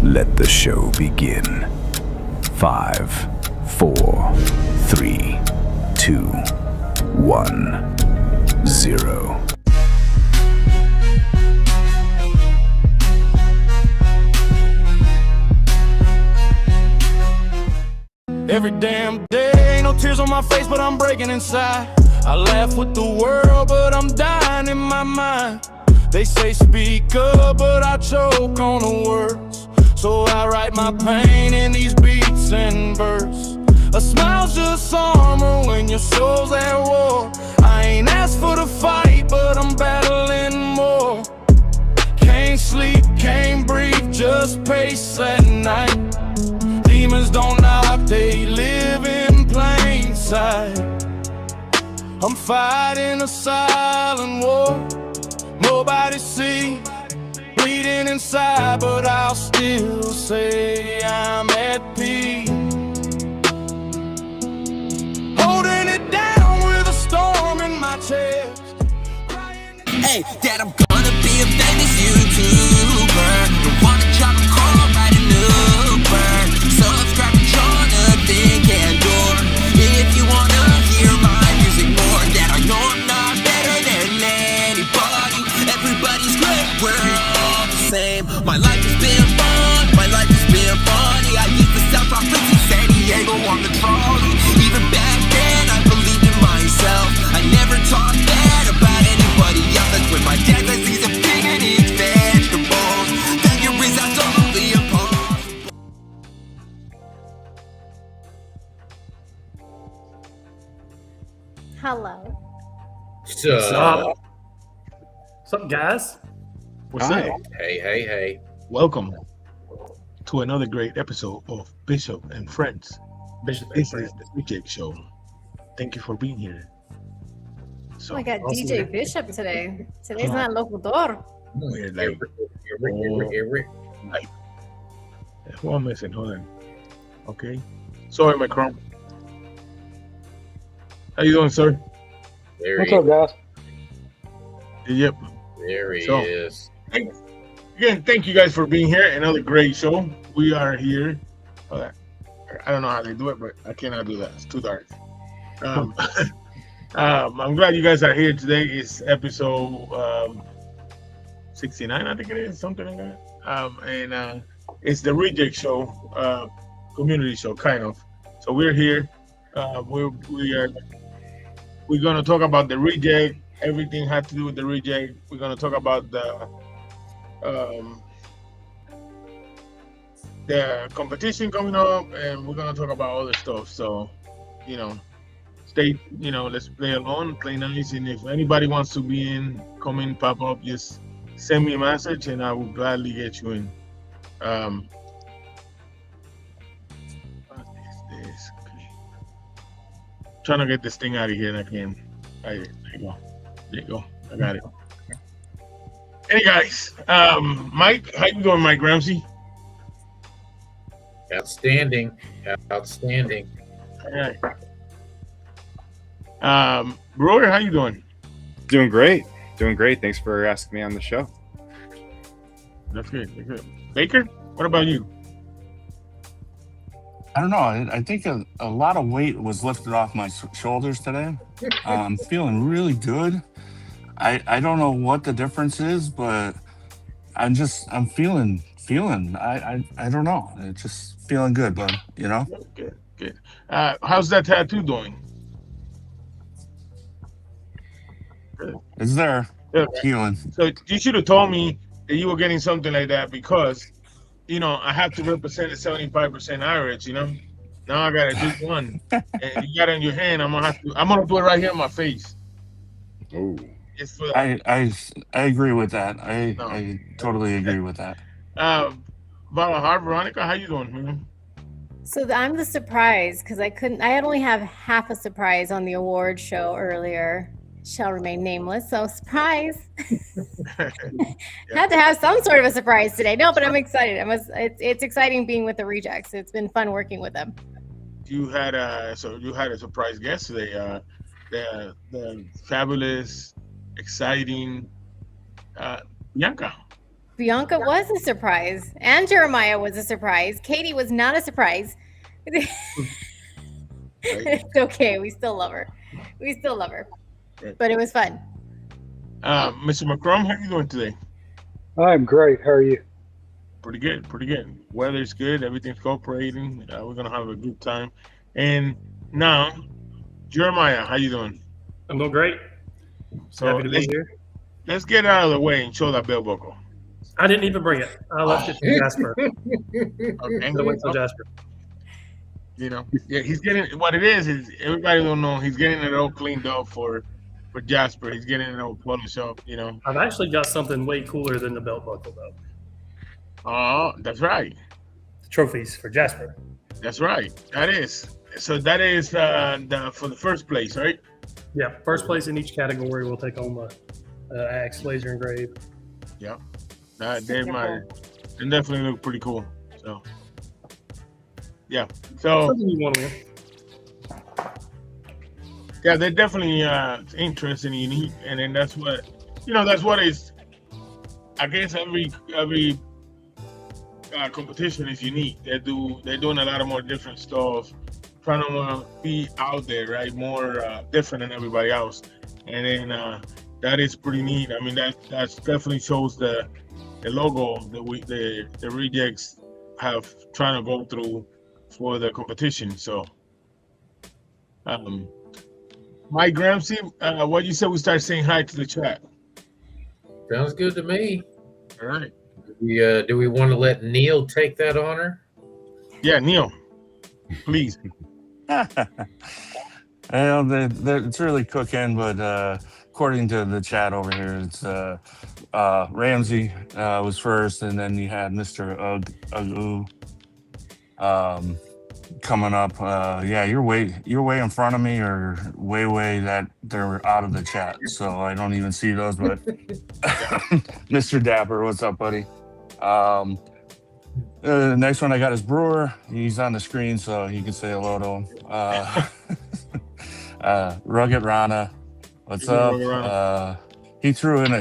Let the show begin. 5, 4, 3, 2, 1, 0. Every damn day, ain't no tears on my face, but I'm breaking inside. I laugh with the world, but I'm dying in my mind. They say speak up, but I choke on the words. So I write my pain in these beats and verse. A smile's just armor when your soul's at war. I ain't asked for the fight, but I'm battling more. Can't sleep, can't breathe, just pace at night. Demons don't knock, they live in plain sight. I'm fighting a silent war. Nobody sees, bleeding inside, but I'll still say I'm at peace. Holding it down with a storm in my chest. Hey, Dad, I'm gonna be a famous YouTuber. Don't wanna drop a call, write an Uber. Subscribe to Jonathan Candor. If you wanna hear my music more, Dad, I know I'm not better than anybody. Everybody's great, we're all the same. My life has been fun, my life has been funny. I used to sell profits in San Diego on the trolley. Even back then, I believed in myself. I never talked bad about anybody else. That's when my dad says he's a pig and eats vegetables. Failure is absolutely impossible. Hello. What's up, guys? What's Hi. up? Hey. Welcome to another great episode of Bishop and Friends. Bishop and This Friends. is the DJ Show. Thank you for being here. So Oh my God, Awesome. DJ Bishop today. Today's Come not locutor. we're like, who am I missing? Hold on. Okay. Sorry, my crumb. How you doing, sir? What's up, guys? Yep. There he So- is. Again, thank you guys for being here. Another great show. We are here. I don't know how they do it, but I cannot do that. It's too dark. I'm glad you guys are here today. It's episode 69, I think it is, something like that. And it's the Reject Show, community show, kind of. So we're here. We're gonna talk about the Reject. Everything had to do with the Reject. We're gonna talk about the competition coming up, and we're gonna talk about other stuff. So, let's play along, play nice, and if anybody wants to be in, come in, pop up, just send me a message, and I will gladly get you in. What is this? Okay. Trying to get this thing out of here, and I can't. There you go. There you go. I got it. Hey guys, Mike, how you doing, Mike Ramsey? Outstanding. All right. Roy, how you doing? Doing great. Thanks for asking me on the show. That's good. Baker, what about you? I don't know. I think a lot of weight was lifted off my shoulders today. I'm feeling really good. I don't know what the difference is, but I'm feeling. I don't know. It's just feeling good, bud. You know. Good, good. How's that tattoo doing? Good. It's there, Good. healing. So you should have told me that you were getting something like that because, I have to represent the 75% average. Now I gotta do one, and you got it in your hand. I'm gonna do it right here in my face. Oh. It's for I agree with that. No. I totally agree with that. Veronica, how you doing, man? So I'm the surprise because I had only have half a surprise on the award show earlier. Shall remain nameless. So surprise. Had to have some sort of a surprise today. No, but I'm excited. It's exciting being with the Rejects. It's been fun working with them. You had a surprise guest today. The fabulous, exciting Bianca. Bianca was a surprise, and Jeremiah was a surprise. Katie was not a surprise. It's okay. We still love her. Right. But it was fun. Mr. McCrum, how you doing today? I'm great. How are you? Pretty good. Weather's good. Everything's cooperating. We're gonna have a good time. And now, Jeremiah, how you doing? I'm doing great. So Happy to be here. let's get out of the way and show that bell buckle. I didn't even bring it. I left it to Jasper. Okay. I'm gonna wait till Jasper. He's getting what it is everybody don't know. He's getting it all cleaned up for Jasper. He's getting it all polished up. I've actually got something way cooler than the belt buckle, though. Oh, that's right. Trophies for Jasper. That's right. That is. So that is for the first place, right? Yeah, first place in each category will take home a axe laser engraved. Yeah. They definitely look pretty cool. So yeah. So Something you want to win. yeah, they're definitely interesting and unique, and then that's what is. I guess every competition is unique. They're doing a lot of more different stuff, trying to be out there, right? More different than everybody else, and then that is pretty neat. I mean, that definitely shows the logo that the Rejects have trying to go through for the competition. So, Mike Gramsci, what you said we start saying hi to the chat. Sounds good to me. All right. Do we want to let Neil take that honor? Yeah, Neil, please. Well, it's really cooking, but according to the chat over here, it's Ramsey was first, and then you had Mr. Ugu coming up. Yeah, you're way in front of me, or way that they're out of the chat, so I don't even see those. But Mr. Dapper, what's up, buddy? The next one I got is Brewer. He's on the screen, so you can say hello to him. Rugged Rana, what's up? He threw in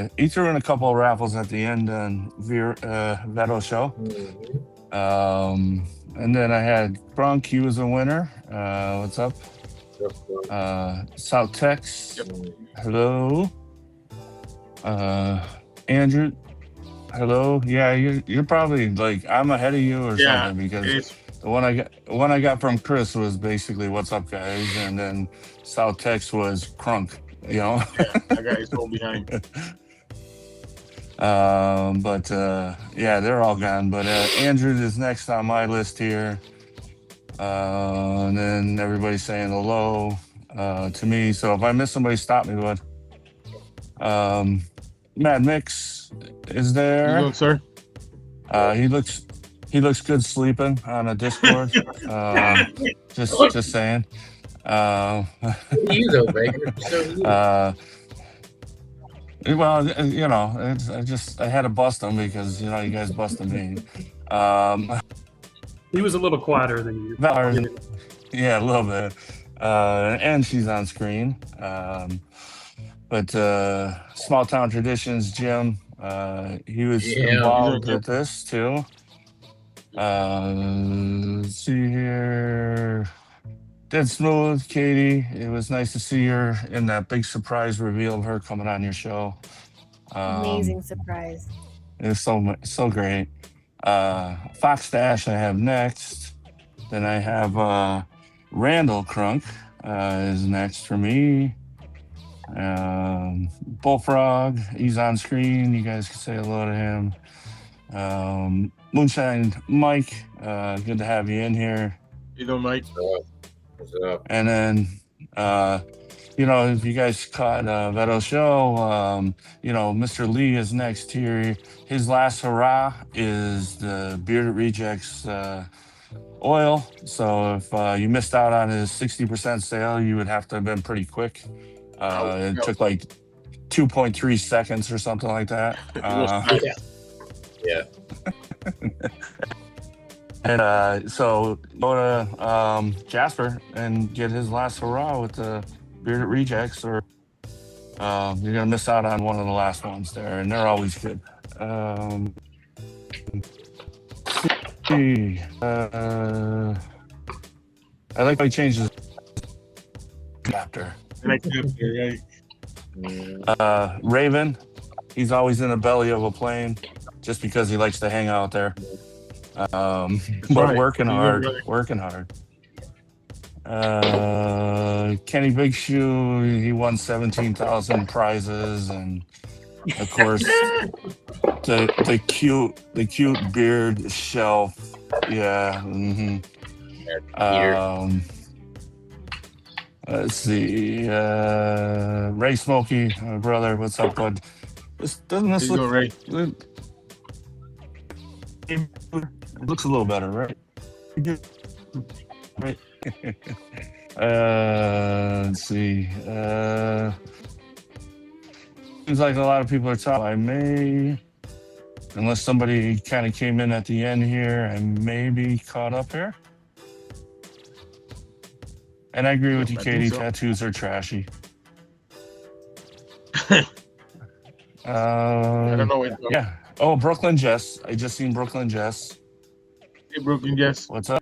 a couple of raffles at the end on Veto show. And then I had Grunk. He was a winner. What's up? South Tex. Hello. Andrew. Hello. Yeah, you're probably like I'm ahead of you or something, because the one I got from Chris was basically "What's up, guys," and then South Tex was Crunk. Yeah, I got his phone behind. But yeah, they're all gone. But Andrew is next on my list here. And then everybody's saying hello to me. So if I miss somebody, stop me, bud. Mad Mix is there. You doing, sir? He looks good sleeping on a Discord. Just saying. You though, Baker. Well, you know, I had to bust him because, you know, you guys busted me. He was a little quieter than you. Yeah, a little bit. And she's on screen. But Small Town Traditions, Jim, he was involved with this too. Let's see here. Dead Smooth, Katie. It was nice to see her in that big surprise reveal of her coming on your show. Amazing surprise. It was so great. Fox Dash I have next. Then I have Randall Crunk is next for me. Bullfrog, he's on screen. You guys can say hello to him. Moonshine Mike, good to have you in here. You know, Mike. What's up? And then, if you guys caught Veto's show, Mr. Lee is next here. His last hurrah is the Bearded Rejects oil. So if you missed out on his 60% sale, you would have to have been pretty quick. It took like 2.3 seconds or something like that. Yeah. And so go to Jasper and get his last hurrah with the Bearded Rejects, or you're gonna miss out on one of the last ones there, and they're always good. I like how he changes chapter. Raven, he's always in the belly of a plane just because he likes to hang out there. But right. working hard. Kenny Big Shoe, he won 17,000 prizes, and of course the cute beard shelf. Yeah. Let's see. Ray Smokey, my brother, what's up, bud? Doesn't this look Ray? It looks a little better, right? Right. Let's see. Seems like a lot of people are talking. I may, unless somebody kind of came in at the end here, I may be caught up here. And I agree with you, Katie. So. Tattoos are trashy. I don't know what. Yeah. Oh, Brooklyn Jess. I just seen Brooklyn Jess. Hey, Brooklyn Jess. What's up?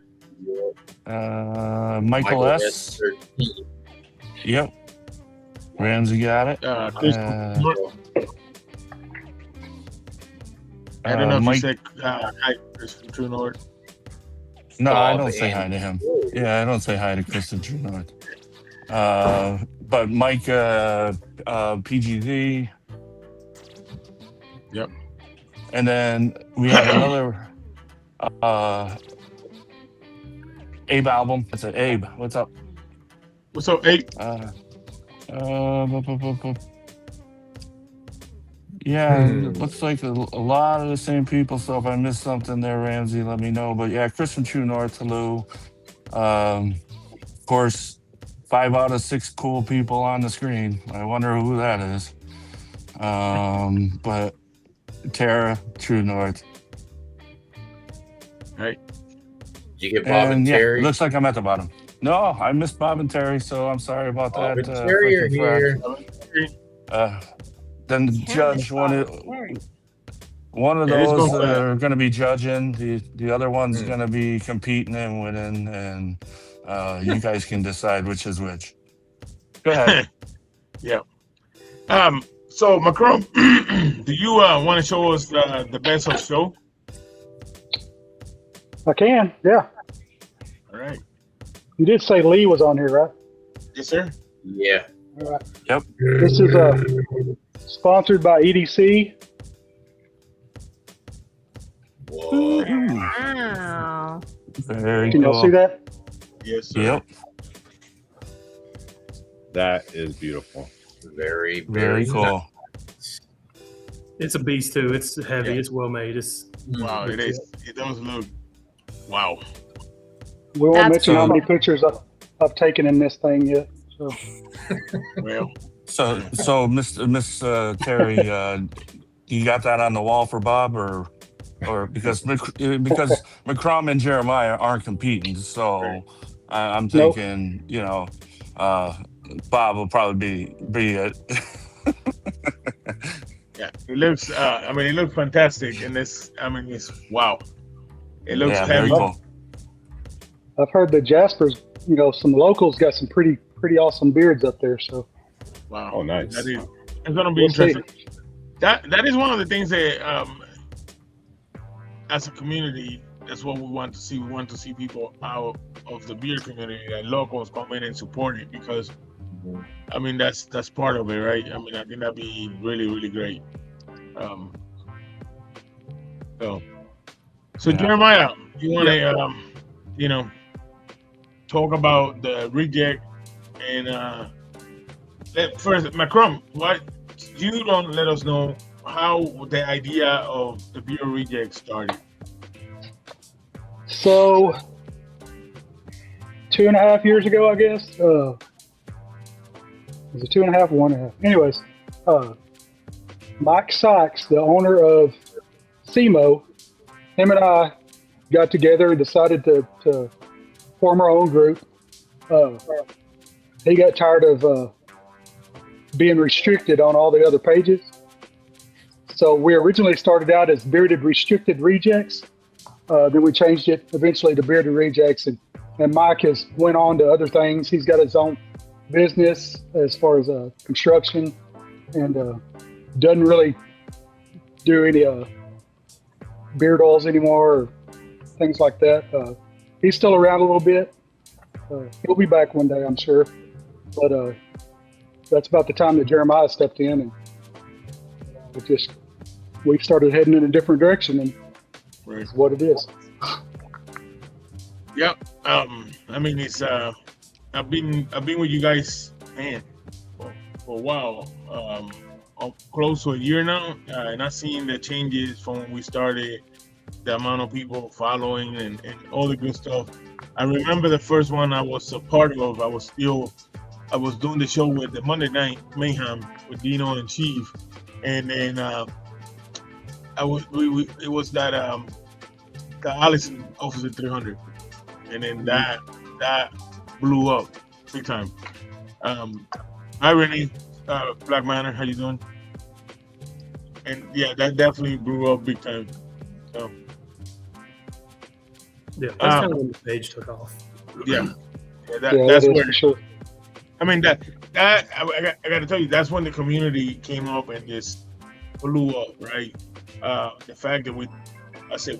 Michael S. Yep. Ramsey got it. I don't know if Mike, you said hi, Chris from True North. No, I don't say hi to him. Yeah, I don't say hi to Chris from True North. But Mike PGZ. Yep. And then we have another Abe album. That's it. Abe, what's up? What's up, Abe? Yeah, it looks like a lot of the same people. So if I missed something there, Ramsey, let me know. But yeah, Chris from True North, hello. Of course, 5 out of 6 cool people on the screen. I wonder who that is. But Tara, True North. Right. Did you get Bob and Terry? Yeah, looks like I'm at the bottom. No, I missed Bob and Terry, so I'm sorry about Bob that. And Terry are here. Then the judge one of those are going to be judging. The other one's going to be competing and winning, and you guys can decide which is which. Go ahead. Yeah. So Macron, do you want to show us the best of show? I can, yeah. All right. You did say Lee was on here, right? Yes, sir. Yeah. All right. Yep. This is sponsored by EDC. Whoa. Wow. Very Can cool. y'all see that? Yes, sir. Yep. That is beautiful. Very, Very cool. It's a beast too. It's heavy. It's well made. Wow, it is. It does look. Wow. We won't That's mention how cool. many pictures I've taken in this thing yet. So. Well. So Miss Terry, you got that on the wall for Bob, or because McCrum and Jeremiah aren't competing, so I'm thinking, Bob will probably be it. Yeah, it looks. It looks fantastic, and it's. It's wow. It looks Yeah, heavy. very cool. I've heard that Jasper's, some locals got some pretty awesome beards up there. So Wow. Oh, nice. It's gonna be We'll see. interesting. That is one of the things that as a community, that's what we want to see. We want to see people out of the beer community and locals come in and support it, because I mean that's part of it, right? I mean, I think that'd be really, really great. So Yeah. Jeremiah, you want to talk about the reject and first, Macron, what you don't let us know how the idea of the beer reject started. So 2.5 years ago, I guess. Was it 2.5 or 1.5? Anyways, Mike Sykes, the owner of SEMO, him and I got together and decided to form our own group. He got tired of being restricted on all the other pages. So we originally started out as Bearded Restricted Rejects. Then we changed it eventually to Bearded Rejects, and Mike has went on to other things. He's got his own business as far as construction, and doesn't really do any beard oils anymore or things like that. He's still around a little bit. He'll be back one day, I'm sure. But that's about the time that Jeremiah stepped in, and we started heading in a different direction, and it's what it is. Yep. I mean, it's I've been with you guys, man, for a while, close to a year now, and I've seen the changes from when we started, the amount of people following and all the good stuff. I remember the first one I was a part of. I was doing the show with the Monday Night Mayhem with Dino and Chief, and then it was that the Allison Officer 300, and then that blew up big time. Hi Renee, Black Manor, how you doing? And yeah, that definitely blew up big time. So Yeah, that's kind of when the page took off. yeah, That that's is where. for sure. I mean I got to tell you, that's when the community came up and just blew up, right? The fact that as a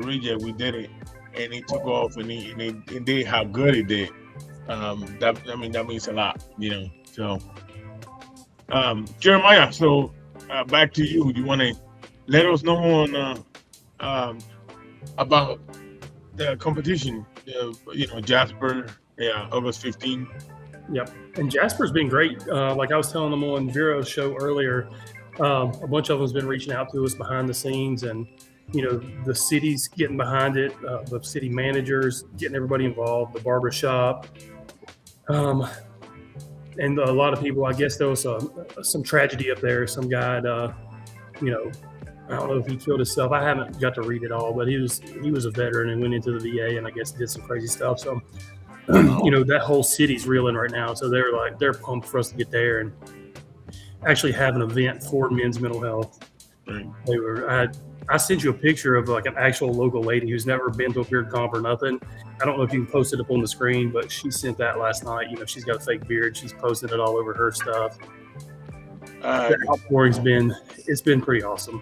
reject, we did it, and it took off, and it did how good it did. That means a lot, So, Jeremiah, so back to you. Do you want to let us know on about the competition? Jasper, August 15. Yep. And Jasper's been great. Like I was telling them on Vero's show earlier, a bunch of them's been reaching out to us behind the scenes, and the city's getting behind it, the city managers getting everybody involved, the barbershop, and a lot of people. I guess there was some tragedy up there. Some guy, I don't know if he killed himself. I haven't got to read it all, but he was a veteran and went into the VA, and I guess did some crazy stuff. So that whole city's reeling right now. So they're pumped for us to get there and actually have an event for men's mental health. Right. I sent you a picture of like an actual local lady who's never been to a beard comp or nothing. I don't know if you can post it up on the screen, but she sent that last night. She's got a fake beard. She's posting it all over her stuff. The outpouring's been pretty awesome.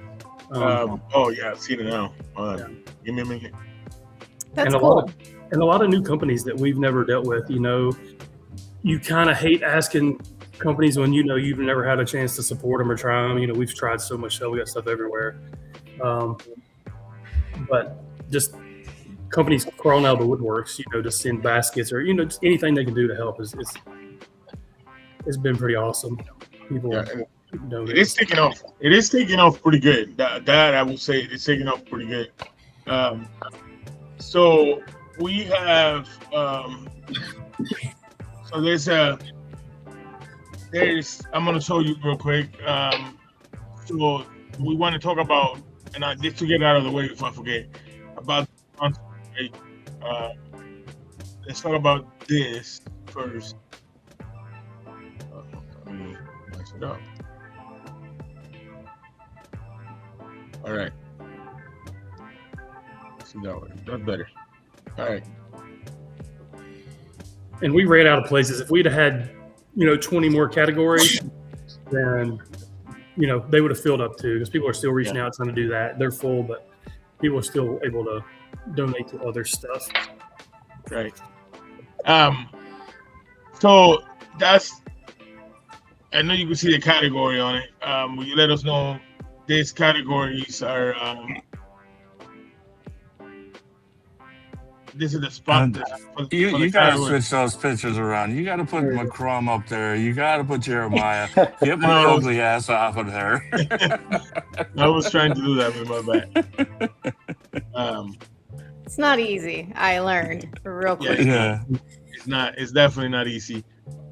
I've seen it now. Give me a minute. That's and cool. A lot of new companies that we've never dealt with. You kind of hate asking companies when you've never had a chance to support them or try them. We've tried so much stuff. We got stuff everywhere. But just companies crawling out of the woodworks, to send baskets or just anything they can do to help it's been pretty awesome. People, it is taking off. It is taking off pretty good. That I would say it's taking off pretty good. So we have I'm going to show you real quick. So we want to talk about, and just to get out of the way before I forget, about let's talk about this first. Let me mess it up. All right. See that way. That's better. All right. And we ran out of places. If we'd have had, 20 more categories, then, they would have filled up too, because people are still reaching out trying to do that. They're full, but people are still able to donate to other stuff. Right. So that's, I know you can see the category on it. Will you let us know these categories are, this is the spot. You got to switch those pictures around. You got to put McCrum up there. You got to put Jeremiah. Get my ugly ass off of there. I was trying to do that with my back. It's not easy. I learned real quick. Yeah. It's definitely not easy.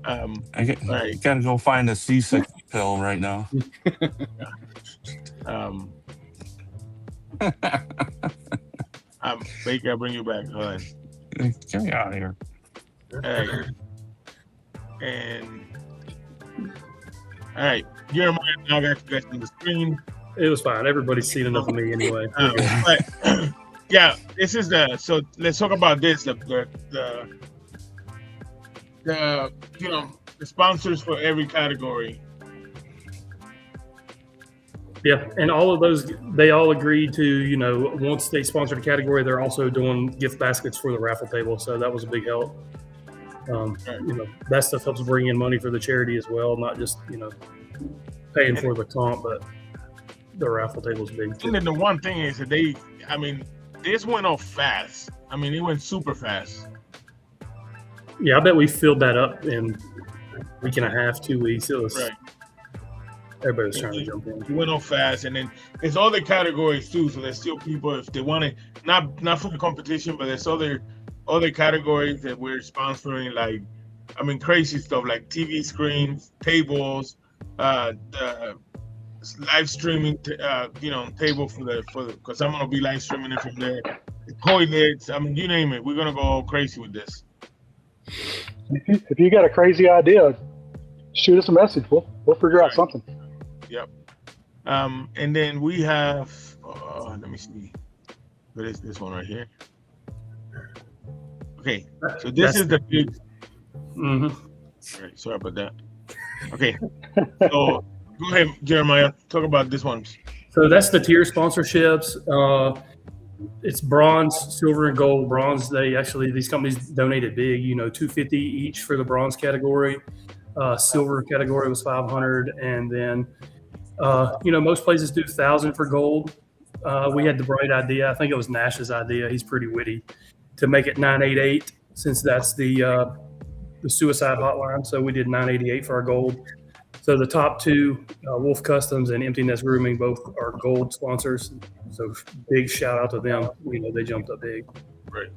All right. Got to go find a C6 pill right now. Baker, I'll bring you back. Hold on. Get me out of here. All right. And all right, Jeremiah, now I got you guys on the screen. It was fine. Everybody's seen enough of me anyway. But yeah, this is so let's talk about this. The sponsors for every category. Yeah, and all of those, they all agreed to, once they sponsored a category, they're also doing gift baskets for the raffle table. So that was a big help. That stuff helps bring in money for the charity as well, not just, paying for the comp, but the raffle table is big too. And then the one thing is that this went off fast. It went super fast. Yeah, I bet we filled that up in a week and a half, 2 weeks. It was right. Everybody was trying to jump in. It went on fast, and then there's other categories too. So there's still people, if they want to, not for the competition, but there's other categories that we're sponsoring, like crazy stuff like TV screens, tables, the live streaming, table for because I'm gonna be live streaming it from there. The toilets, you name it. We're gonna go all crazy with this. If you got a crazy idea, shoot us a message. We'll figure out something. Yep. And then we have, let me see. What is this one right here? Okay, so this is the big. Mm-hmm. All right, sorry about that. Okay, so go ahead, Jeremiah. Talk about this one. So that's the tier sponsorships. It's bronze, silver, and gold. Bronze, these companies donated big. $250 each for the bronze category. Silver category was $500, and then most places do $1,000 for gold. We had the bright idea. I think it was Nash's idea. He's pretty witty, to make it $988, since that's the suicide hotline. So we did $988 for our gold. So the top two, Wolf Customs and Empty Nest Grooming, both are gold sponsors. So big shout out to them. They jumped up big. Right.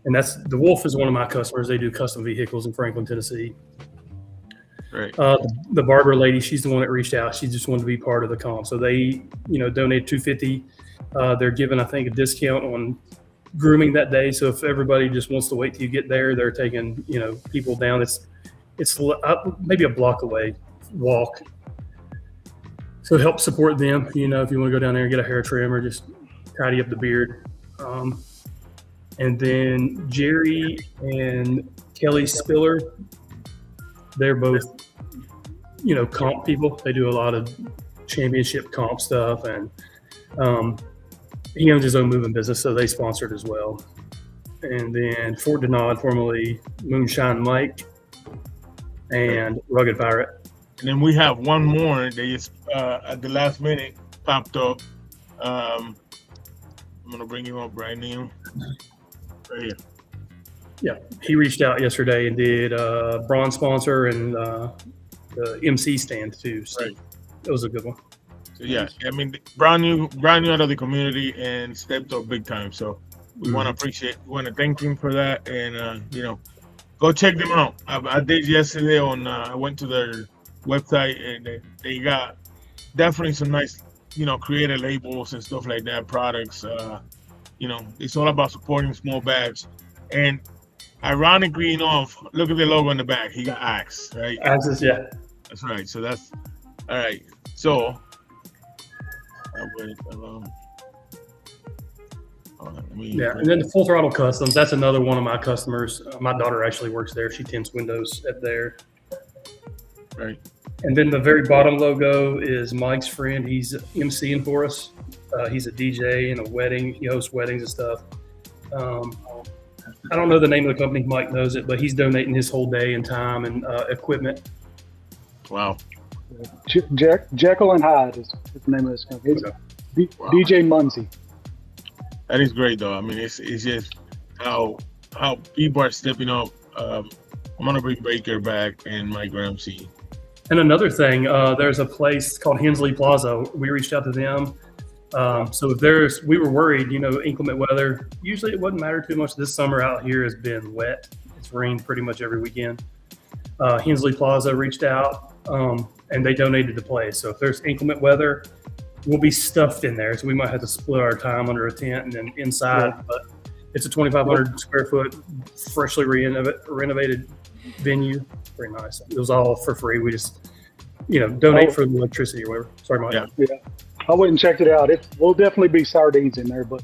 And the Wolf is one of my customers. They do custom vehicles in Franklin, Tennessee. Right. The barber lady, she's the one that reached out. She just wanted to be part of the comp. So they, donated $250. They're giving, I think, a discount on grooming that day. So if everybody just wants to wait till you get there, they're taking, people down. It's maybe a block away, walk. So help support them. If you want to go down there and get a hair trim or just tidy up the beard. And then Jerry and Kelly Spiller, they're both, comp people. They do a lot of championship comp stuff, and he owns his own moving business, so they sponsored as well. And then Fort Denard, formerly Moonshine Mike, and Rugged Pirate. And then we have one more. They just at the last minute popped up. I'm gonna bring you up right now. Right here. Yeah, he reached out yesterday and did bronze sponsor and the MC stand too. So right. That was a good one. So yeah, brand new out of the community and stepped up big time. So we want to thank him for that, and go check them out. I did yesterday I went to their website, and they got definitely some nice, creative labels and stuff like that, products. It's all about supporting small bags. And ironically enough, look at the logo on the back. He got Axe, right? Axes, yeah. That's right. So that's all right. So Yeah, and then the Full Throttle Customs. That's another one of my customers. My daughter actually works there. She tints windows at there. Right. And then the very bottom logo is Mike's friend. He's emceeing for us. He's a DJ in a wedding. He hosts weddings and stuff. I don't know the name of the company. Mike knows it, but he's donating his whole day and time and equipment. Wow. Jekyll and Hyde is the name of this company. It's DJ Munzie. That is great, though. I mean, it's just how people are stepping up. I'm gonna bring Baker back and Mike Ramsey. And another thing, there's a place called Hensley Plaza. We reached out to them. So if we were worried, inclement weather. Usually it wouldn't matter too much. This summer out here has been wet. It's rained pretty much every weekend. Hensley Plaza reached out and they donated the place. So if there's inclement weather, we'll be stuffed in there. So we might have to split our time under a tent and then inside. Yeah. But it's a 2,500 square foot, freshly renovated venue. Very nice. It was all for free. We just, donate for the electricity or whatever. Sorry, Mike. Yeah. I went and checked it out. Will definitely be sardines in there, but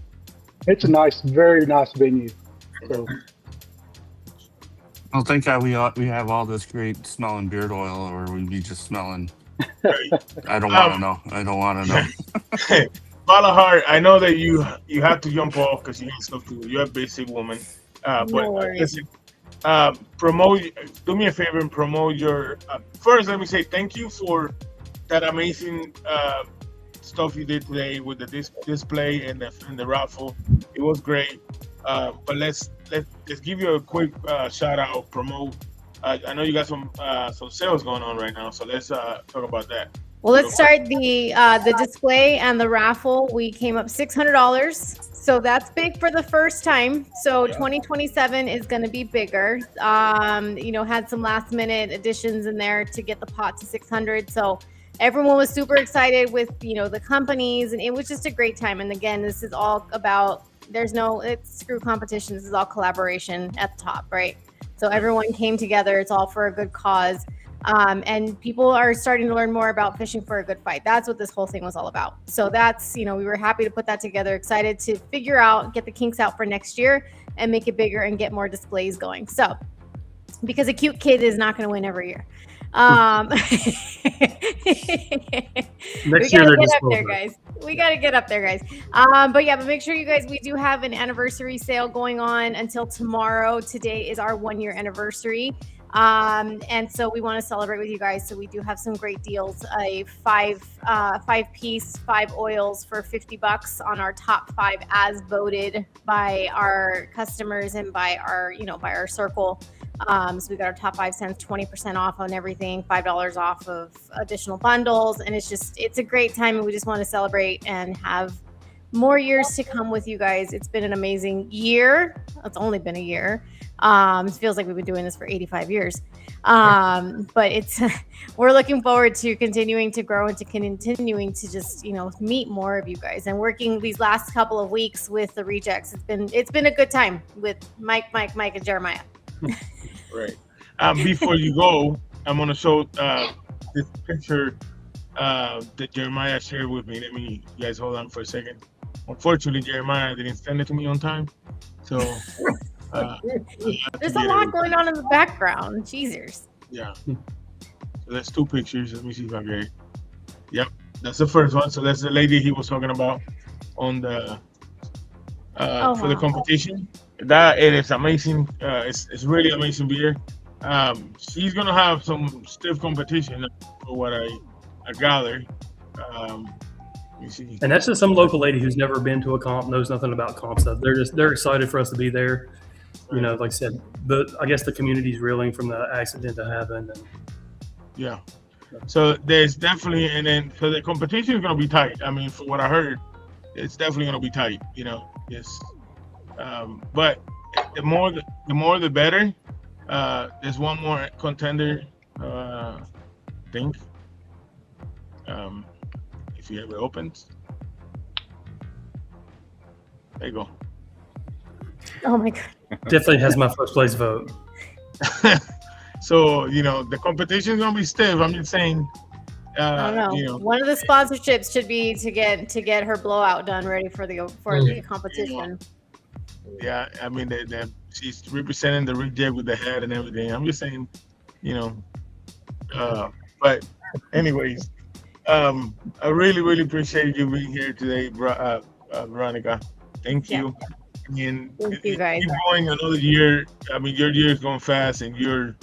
it's a nice, very nice venue. So. Well, thank God we have all this great smelling beard oil, or we'd be just smelling. I don't want to know. I don't want to know. Balahar, I know that you have to jump off because you have stuff to do. You're a busy woman. But listen, do me a favor and promote your. First, let me say thank you for that amazing stuff you did today with the display and the raffle. It was great. But let's give you a quick shout out, promote. I know you got some sales going on right now, so let's talk about that. Well, let's start the display and the raffle. We came up $600, so that's big for the first time. So 2027 is going to be bigger. Had some last minute additions in there to get the pot to 600. So everyone was super excited with the companies, and it was just a great time. And again, this is all about. It's screw competition. This is all collaboration at the top, right? So everyone came together. It's all for a good cause. And people are starting to learn more about fishing for a good fight. That's what this whole thing was all about. So that's, we were happy to put that together, excited to figure out, get the kinks out for next year and make it bigger and get more displays going. So, because a cute kid is not going to win every year. Next year they're get up there, guys. We got to get up there, guys. But make sure you guys, we do have an anniversary sale going on until tomorrow. Today is our 1 year anniversary. And so we want to celebrate with you guys. So we do have some great deals, a five piece, 5 oils for $50 on our top 5 as voted by our customers and by our, by our circle. So we got our top 5 cents, 20% off on everything, $5 off of additional bundles. And it's a great time. And we just want to celebrate and have more years to come with you guys. It's been an amazing year. It's only been a year. It feels like we've been doing this for 85 years. But we're looking forward to continuing to grow and to continuing to just, meet more of you guys and working these last couple of weeks with the rejects. It's been a good time with Mike, and Jeremiah. Right. Before you go, I'm going to show this picture that Jeremiah shared with me. Let me, you guys hold on for a second. Unfortunately, Jeremiah didn't send it to me on time. So there's a lot going on in the background. Jeezers. Yeah. So that's 2 pictures. Let me see if I get it. Yep. That's the first one. So that's the lady he was talking about on the for the competition. That it is amazing. It's really amazing beer. She's gonna have some stiff competition for what I gather. You see. And that's just some local lady who's never been to a comp, knows nothing about comp stuff. They're excited for us to be there. Like I said, I guess the community's reeling from the accident that happened. Yeah. So there's definitely, and then so the competition is gonna be tight. I mean, from what I heard, it's definitely gonna be tight. Yes. But the more the better. There's one more contender. I think. If you ever opens, there you go. Oh my God! Definitely has my first place vote. So the competition is gonna be stiff. I'm just saying, I don't know. You know, One of the sponsorships should be to get her blowout done ready for the competition. yeah, I mean, she's representing the reject with the hat and everything. I'm just saying, you know. But anyways, I really, really appreciate you being here today, Veronica. Thank you. And Thank you, guys. Keep going another year. I mean, your year is going fast, and you're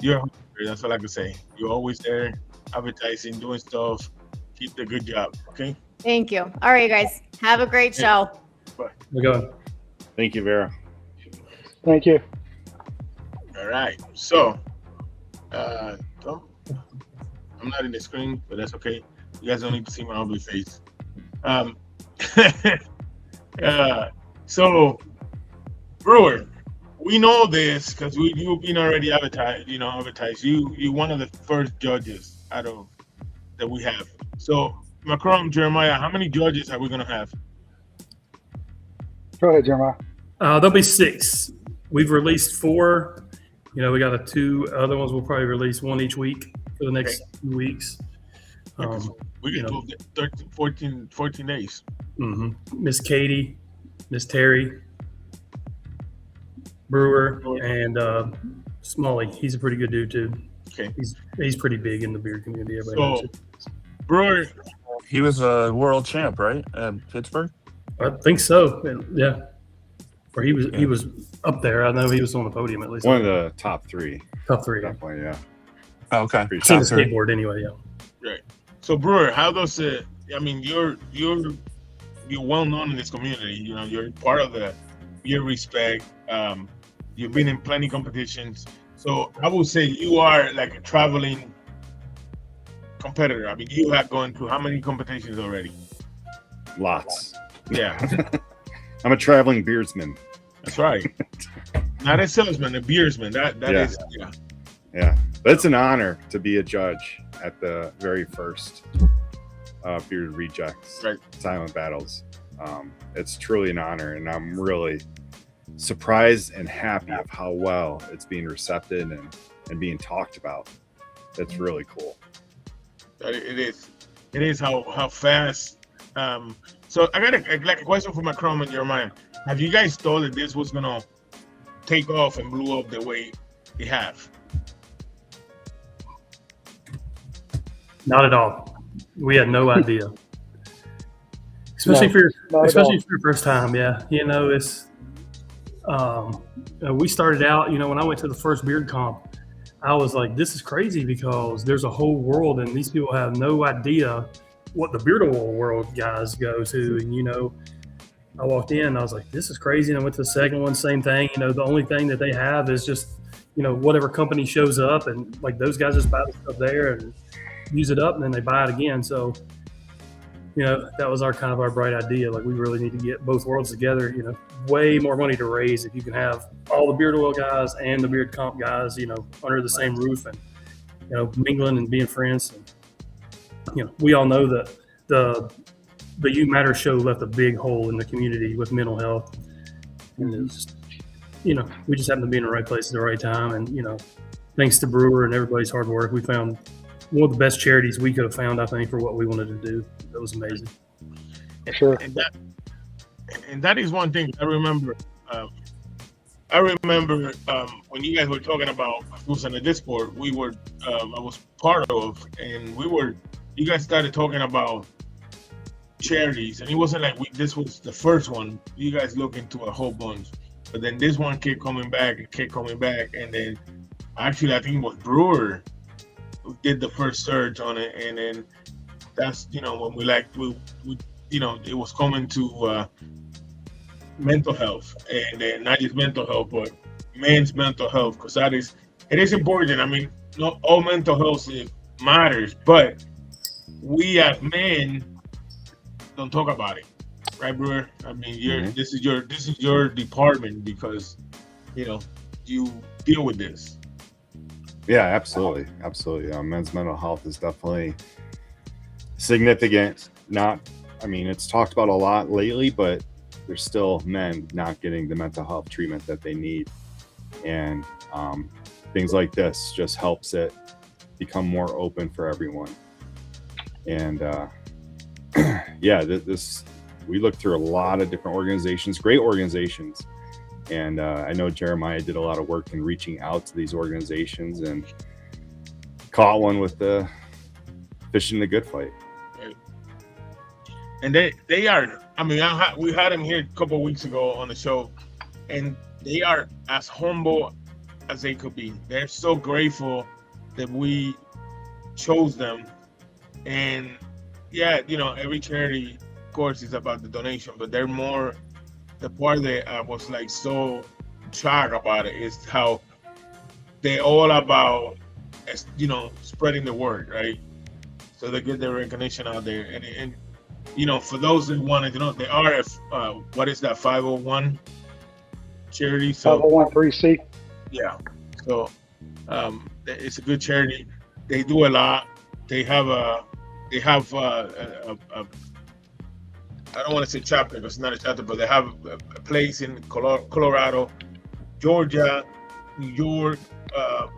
that's all I can say. You're always there, advertising, doing stuff. Keep the good job. Okay. Thank you. All right, you guys. Have a great show. Bye. We're going. Thank you, Vera. Thank you. All right. So, I'm not in the screen, but that's okay. You guys don't need to see my ugly face. So, Brewer, we know this because you've been already advertised. You one of the first judges out of that we have. So, Macron, Jeremiah, how many judges are we gonna have? Go ahead, Jeremiah. There'll be 6. We've released 4. You know, we got 2 other ones. We'll probably release 1 each week for the next few weeks. We can do 13, 14 days. Miss Katie, Miss Terry, Brewer, and Smalley. He's a pretty good dude too. Okay. He's pretty big in the beer community. So, Brewer, He was a world champ, right, at Pittsburgh? I think so. Yeah. Or he was up there. I know he was on the podium at least. One of the top 3. Top 3. Definitely, yeah. Oh, okay. It's in the skateboard anyway. Yeah. right. So, Brewer, how does it? I mean, you're well known in this community. You know, you're part of the beer respect. You've been in plenty competitions. So I would say you are like a traveling competitor. I mean, you have gone to how many competitions already? Lots. Yeah. I'm a traveling beersman. That's right. Not a salesman, a beersman. That is. Yeah. But it's an honor to be a judge at the very first Bearded Rejects Silent Battles. It's truly an honor, and I'm really surprised and happy of how well it's being received and being talked about. It's really cool. It is how fast. So I got a question for Macron in your mind. Have you guys thought that this was gonna take off and blew up the way it have? Not at all. We had no idea. Especially for your first time. Yeah. You know, it's we started out, you know, when I went to the first beard comp, I was like, this is crazy because there's a whole world and these people have no idea what the beard oil world guys go to. And, you know, I walked in and I was like, this is crazy. And I went to the second one, same thing. You know, the only thing that they have is just, you know, whatever company shows up and like those guys just buy the stuff there and use it up and then they buy it again. So, you know, that was our bright idea. Like we really need to get both worlds together, you know, way more money to raise if you can have all the beard oil guys and the beard comp guys, you know, under the same roof and, you know, mingling and being friends. And, you know, we all know that the You Matter show left a big hole in the community with mental health. And it was just, you know, we just happened to be in the right place at the right time. And, you know, thanks to Brewer and everybody's hard work, we found one of the best charities we could have found, I think, for what we wanted to do. That was amazing. Sure. And that is one thing I remember. When you guys were talking about who's in the Discord, I was part of, and you guys started talking about charities, and it wasn't like this was the first one. You guys looked into a whole bunch, but then this one kept coming back, and then actually I think it was Brewer who did the first search on it, and then that's, you know, when we you know, it was coming to mental health, and then not just mental health, but men's mental health, because it is important. I mean, not all mental health matters, but we as men don't talk about it, right, Brewer? I mean, this is your department because, you know, you deal with this. Yeah, absolutely. Men's mental health is definitely significant. It's talked about a lot lately, but there's still men not getting the mental health treatment that they need. And things like this just helps it become more open for everyone. And yeah, this we looked through a lot of different organizations, great organizations. And I know Jeremiah did a lot of work in reaching out to these organizations and caught one with the Fishing the Good Fight. And they are, I mean, we had him here a couple of weeks ago on the show, and they are as humble as they could be. They're so grateful that we chose them. And yeah, you know, every charity, of course, is about the donation, but they're more, the part that I was like so shocked about it is how they're all about, you know, spreading the word, right? So they get their recognition out there. And you know, for those that wanted to know, they are, what is that, 501 charity? So 501(c)(3). Yeah. So it's a good charity. They do a lot. They have a I don't want to say chapter because it's not a chapter, but they have a place in Colorado, Georgia, New York. I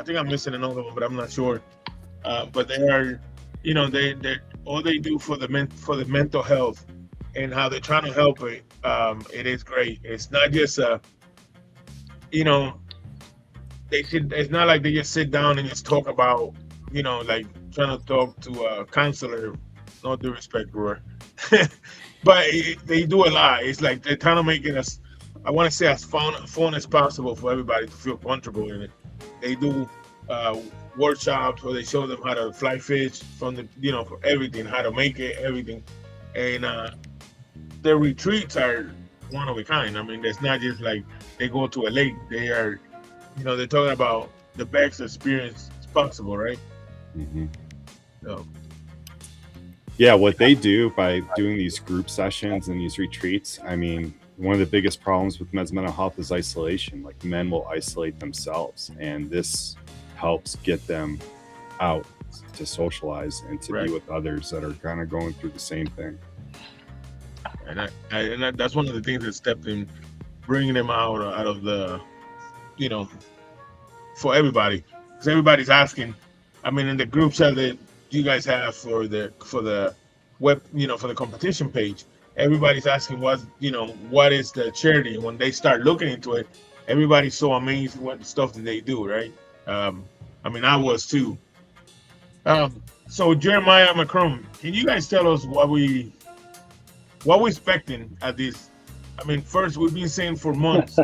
think I'm missing another one, but I'm not sure. But they are, you know, they all they do for the mental health and how they're trying to help it. It is great. It's not just you know, it's not like they just sit down and just talk about, you know, like trying to talk to a counselor. No due respect, Brewer. But they do a lot. It's like they're trying to make it as, I want to say, as fun as possible for everybody to feel comfortable in it. They do workshops where they show them how to fly fish from the, you know, for everything, how to make it, everything. And their retreats are one of a kind. I mean, it's not just like they go to a lake. They are, you know, they're talking about the best experience possible, right? Mm-hmm. So. Yeah, what they do by doing these group sessions and these retreats, I mean, one of the biggest problems with men's mental health is isolation. Like, men will isolate themselves, and this helps get them out to socialize and to be with others that are kind of going through the same thing. And that's one of the things that stepped in bringing them out of the, you know, for everybody, because everybody's asking. I mean, in the group chat that you guys have for the web, you know, for the competition page, everybody's asking what is the charity. And when they start looking into it, everybody's so amazed what stuff that they do, right? I mean, I was too. So Jeremiah McCrum, can you guys tell us what we're expecting at this? I mean, first, we've been saying for months,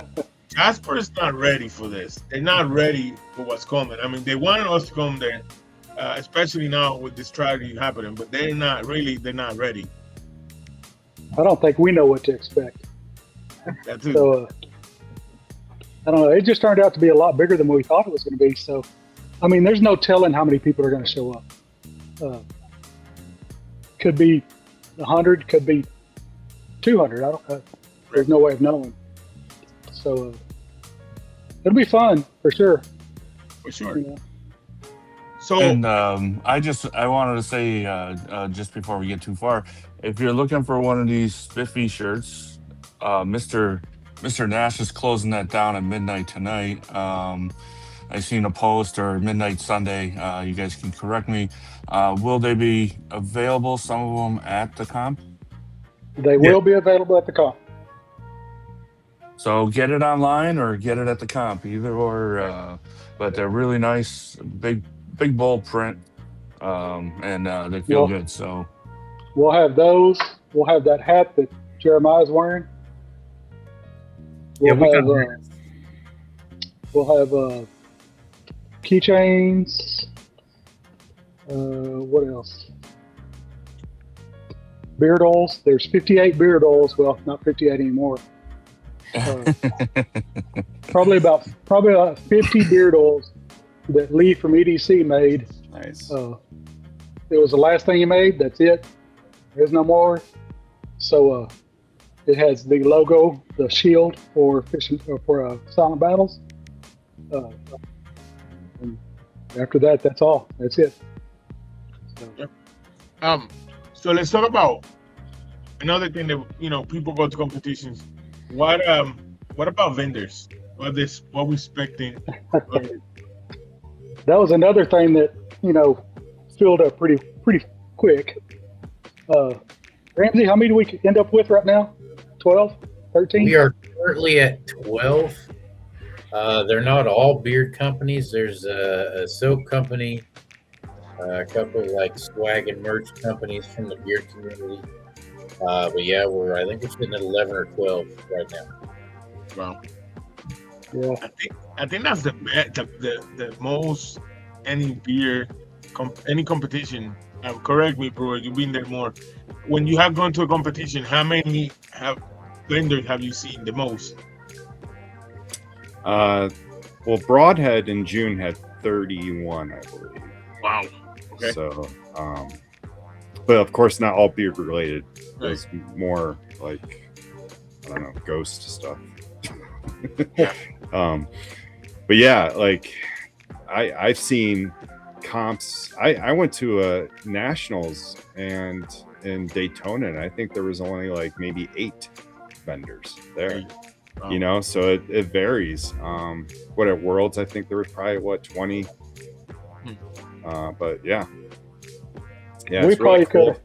Jasper is not ready for this. They're not ready for what's coming. I mean, they wanted us to come there, especially now with this tragedy happening, but they're not ready. I don't think we know what to expect. That's it. So, I don't know. It just turned out to be a lot bigger than we thought it was going to be. So, I mean, there's no telling how many people are going to show up. Could be 100, could be 200. There's no way of knowing. So, it'll be fun for sure. For sure. You know? So, and I wanted to say just before we get too far, if you're looking for one of these spiffy shirts, Mr. Nash is closing that down at midnight tonight. I seen a post, or midnight Sunday. You guys can correct me. Will they be available? Some of them at the comp? They will be available at the comp. So get it online or get it at the comp, either or. But they're really nice, big bold print, and they feel good. So we'll have those. We'll have that hat that Jeremiah's wearing. We'll have keychains. What else? Beard oils. There's 58 beard oils. Well, not 58 anymore. Probably about 50 beard oils that Lee from EDC made. Nice. It was the last thing he made. That's it. There's no more. So it has the logo, the shield for fishing for silent battles. And after that, that's all. That's it. So let's talk about another thing that people go to competitions. What about vendors? What we expecting? That was another thing that filled up pretty quick. Ramsey, how many do we end up with right now? 12, 13? We are currently at 12. They're not all beard companies. There's a soap company, a couple of like swag and merch companies from the beard community. But yeah, I think we're sitting at 11 or 12 right now. Wow. Yeah. I think that's the most any beer any competition. Correct me, bro. You've been there more. When you have gone to a competition, how many vendors have you seen the most? Well, Broadhead in June had 31, I believe. Wow. Okay. So, but of course, not all beard related. Right. It's more like, I don't know, ghost stuff. But yeah, like I've seen comps. I went to a nationals and in Daytona, and I think there was only like maybe 8 vendors there. Wow. You know, so it varies. What at Worlds, I think there was probably 20. But yeah, we it's probably really cool.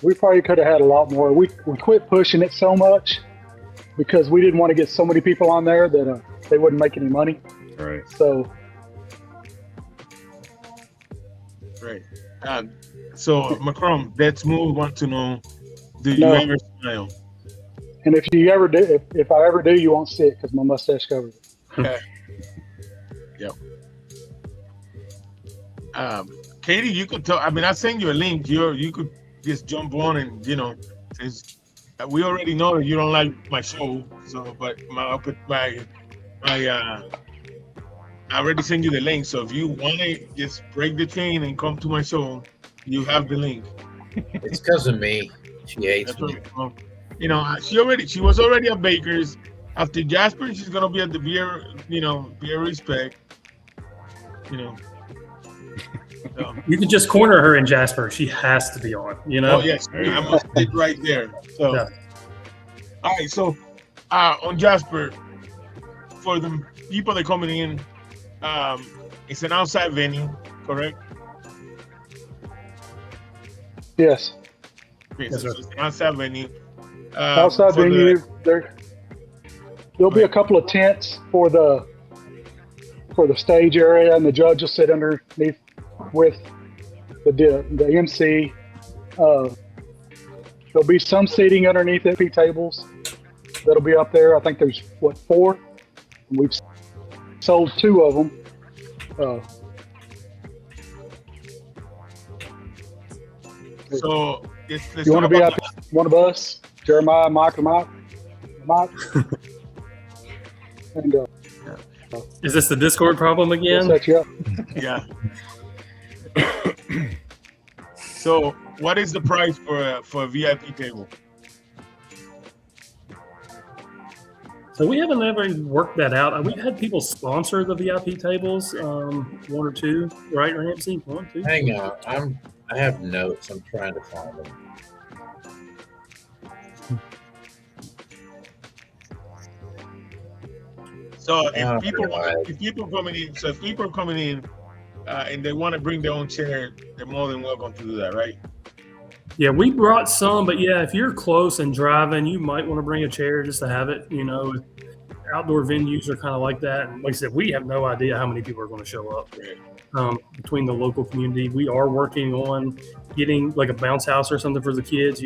We probably could have had a lot more. We quit pushing it so much because we didn't want to get so many people on there that they wouldn't make any money. Right. So. Right. So Macron, Dead Smooth want to know, do you ever smile? And if you ever do, if I ever do, you won't see it because my mustache covers it. Okay. Yep. Katie, you could tell. I mean, I sent you a link. You could just jump on and since we already know that you don't like my show. So, but I already sent you the link. So if you want to just break the chain and come to my show, you have the link. It's because of me. She hates me. She was already at Baker's. After Jasper, she's gonna be at the beer respect. So. You can just corner her in Jasper. She has to be on. Oh yes, I must sit right there. So, yeah. All right. So, on Jasper, for the people that are coming in, it's an outside venue, correct? Yes. Okay, so it's an outside venue. Outside venue. There'll be a couple of tents for the stage area, and the judge will sit underneath with the MC. There'll be some seating underneath MP tables that'll be up there. I think there's 4. We've sold 2 of them. So you want to be up one of us, Jeremiah, Mike. And, is this the Discord problem again? Set you up. Yeah. So, what is the price for a VIP table? So we haven't ever worked that out. We've had people sponsor the VIP tables, 1 or 2, right, Ramsey? 1, 2. Hang on, I have notes. I'm trying to find them. So if people are coming in, and they want to bring their own chair, they're more than welcome to do that, right? Yeah, we brought some, but yeah, if you're close and driving, you might want to bring a chair just to have it. Outdoor venues are kind of like that. And like I said, we have no idea how many people are going to show up. Between the local community, we are working on getting like a bounce house or something for the kids.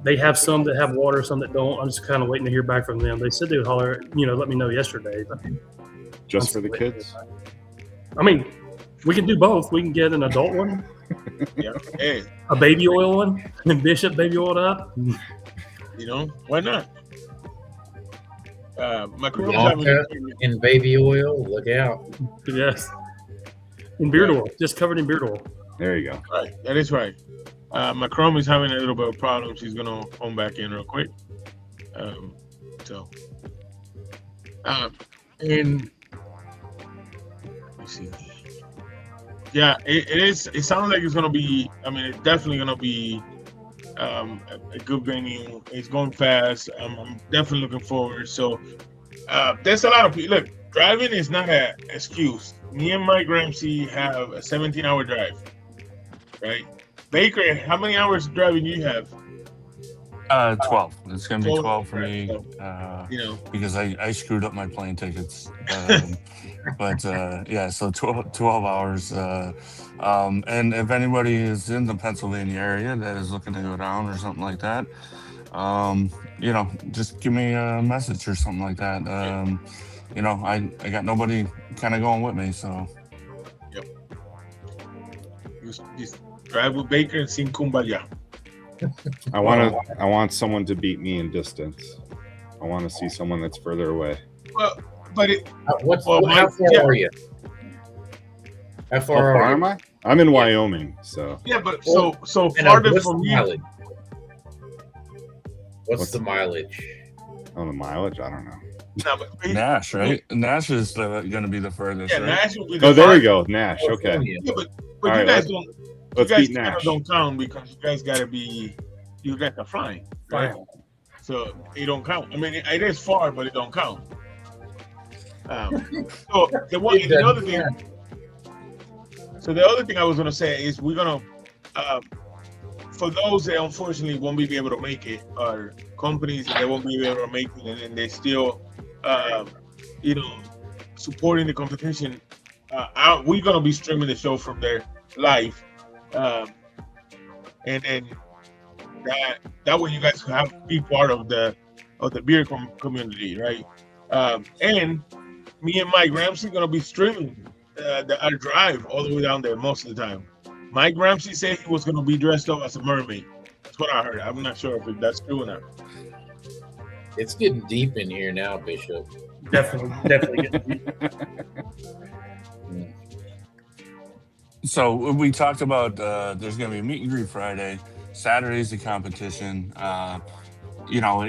They have some that have water, some that don't. I'm just kind of waiting to hear back from them. They said they would holler, let me know yesterday. But just for the kids? I mean, we can do both. We can get an adult one, a baby oil one, and Bishop baby oiled up. Why not? My in baby oil, look out. Yes. In beard oil, just covered in beard oil. There you go. Right, that is right. Macron is having a little bit of problem. She's gonna come back in real quick. And let's see. Yeah, it is. It sounds like it's gonna be. I mean, it's definitely gonna be a good venue. It's going fast. I'm definitely looking forward. So there's a lot of people. Look, driving is not an excuse. Me and Mike Ramsey have a 17-hour drive. right? Baker, how many hours driving you have? 12. It's gonna be 12 for me. You know, Because I screwed up my plane tickets. But yeah, so 12 hours. And if anybody is in the Pennsylvania area that is looking to go down or something like that, you know, just give me a message or something like that. You know, I got nobody kind of going with me, so. Yep. Just drive with Baker and sing Kumbaya. I want someone to beat me in distance. I want to see someone that's further away. Well, but it. How far are you? How How far far are am you? I? I'm in Wyoming, so Yeah, but so And farther what's from the you. mileage? What's What's the mileage? on the mileage, I don't know. No, but Nash, right? Nash is going to be the furthest, yeah, right? Nash will be the Oh, there we farthest. go, Nash. Okay, California. Yeah, but All you right, guys don't. let's you guys beat kind Nash. of don't count because you guys gotta be. You guys are flying, right? So it don't count. I mean, it is far, but it don't count. So the other thing. So the other thing I was gonna say is we're gonna, for those that unfortunately won't be able to make it, or companies that won't be able to make it, and then they still, you know, supporting the competition. We're gonna be streaming the show from there live, and then that way you guys have be part of the beer community, right? And me and Mike Ramsey gonna be streaming our drive all the way down there most of the time. Mike Ramsey said he was gonna be dressed up as a mermaid. That's what I heard. I'm not sure if that's true or not. It's getting deep in here now, Bishop. Definitely. So we talked about there's going to be a meet and greet Friday. Saturday's the competition. You know,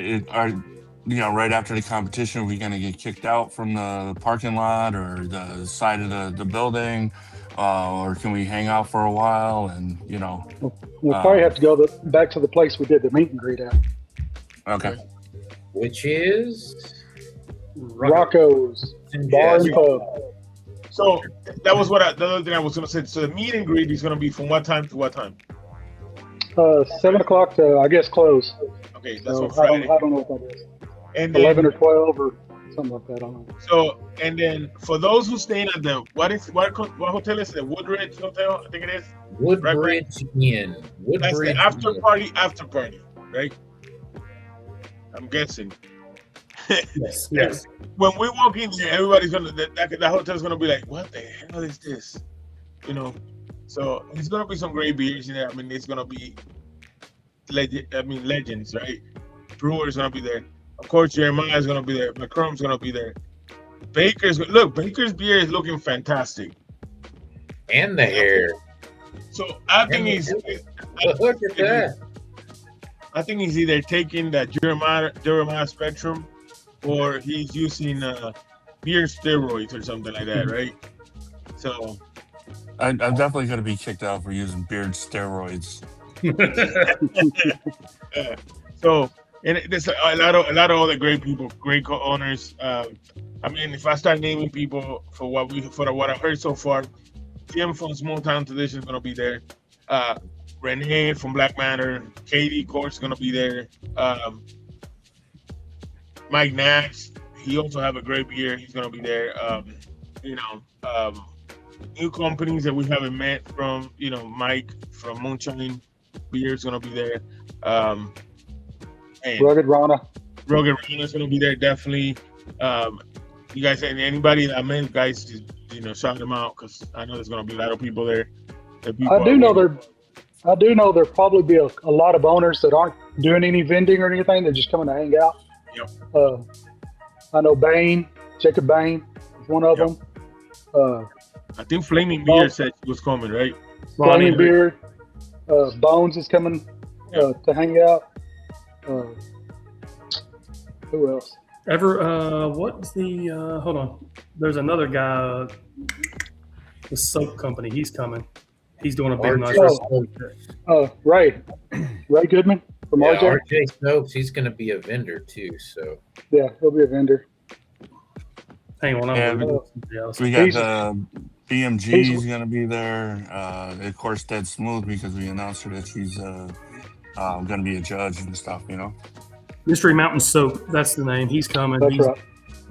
right after the competition, are we going to get kicked out from the parking lot or the side of the building, or can we hang out for a while? And you know, We'll probably have to go back to the place we did the meet and greet at. okay. Which is Rocco's Bar and Pub. So that was the other thing I was gonna say. So the meet and greet is gonna be from what time to what time? 7 o'clock to, I guess, close. Okay, that's So on Friday. I don't know what that is. And then, 11 or 12 or something like that. I don't know. so and then for those who staying at the what hotel is it? Woodridge Hotel, I think it is. Woodbridge Inn. That's Woodbridge the after Inn. party, right? I'm guessing. Yes. When we walk in there, everybody's gonna that hotel's gonna be like, "What the hell is this?" You know. So it's gonna be some great beers in there. I mean, it's gonna be legends, right? Brewer's gonna be there. Of course, Jeremiah's gonna be there. McCrum's gonna be there. Baker's beer is looking fantastic. And the hair. So I think he's. Look at that. I think he's either taking that Jeremiah Spectrum, or he's using beer steroids or something like that, right? So I'm definitely going to be kicked out for using beard steroids. so and there's a lot of other great people, great co-owners. I mean, if I start naming people for what I've heard so far, Jim from Small Town Tradition is gonna be there. Renee from Black Matter, Katie Court's is gonna be there. Mike Nash, he also have a great beer. He's gonna be there. New companies that we haven't met from, Mike from Moonshine Beer is gonna be there. And Rugged Rana. is gonna be there definitely. You guys, and anybody that I met, guys, just, shout them out because I know there's gonna be a lot of people there. I do know there'll probably be a lot of owners that aren't doing any vending or anything. They're just coming to hang out. Yep. I know Jacob Bain is one of them. I think Flaming Beer said she was coming, right? Flaming Beer. Bones is coming to hang out. Who else? What's the, hold on. There's another guy, the soap company. He's coming. He's doing a big nice. Ray Goodman from RJ. RJ Stokes, he's going to be a vendor too. So yeah, he'll be a vendor. Hang on, we got BMG is going to be there. Of course, Dead Smooth, because we announced her that she's going to be a judge and stuff, you know. Mystery Mountain Soap, that's the name. He's coming.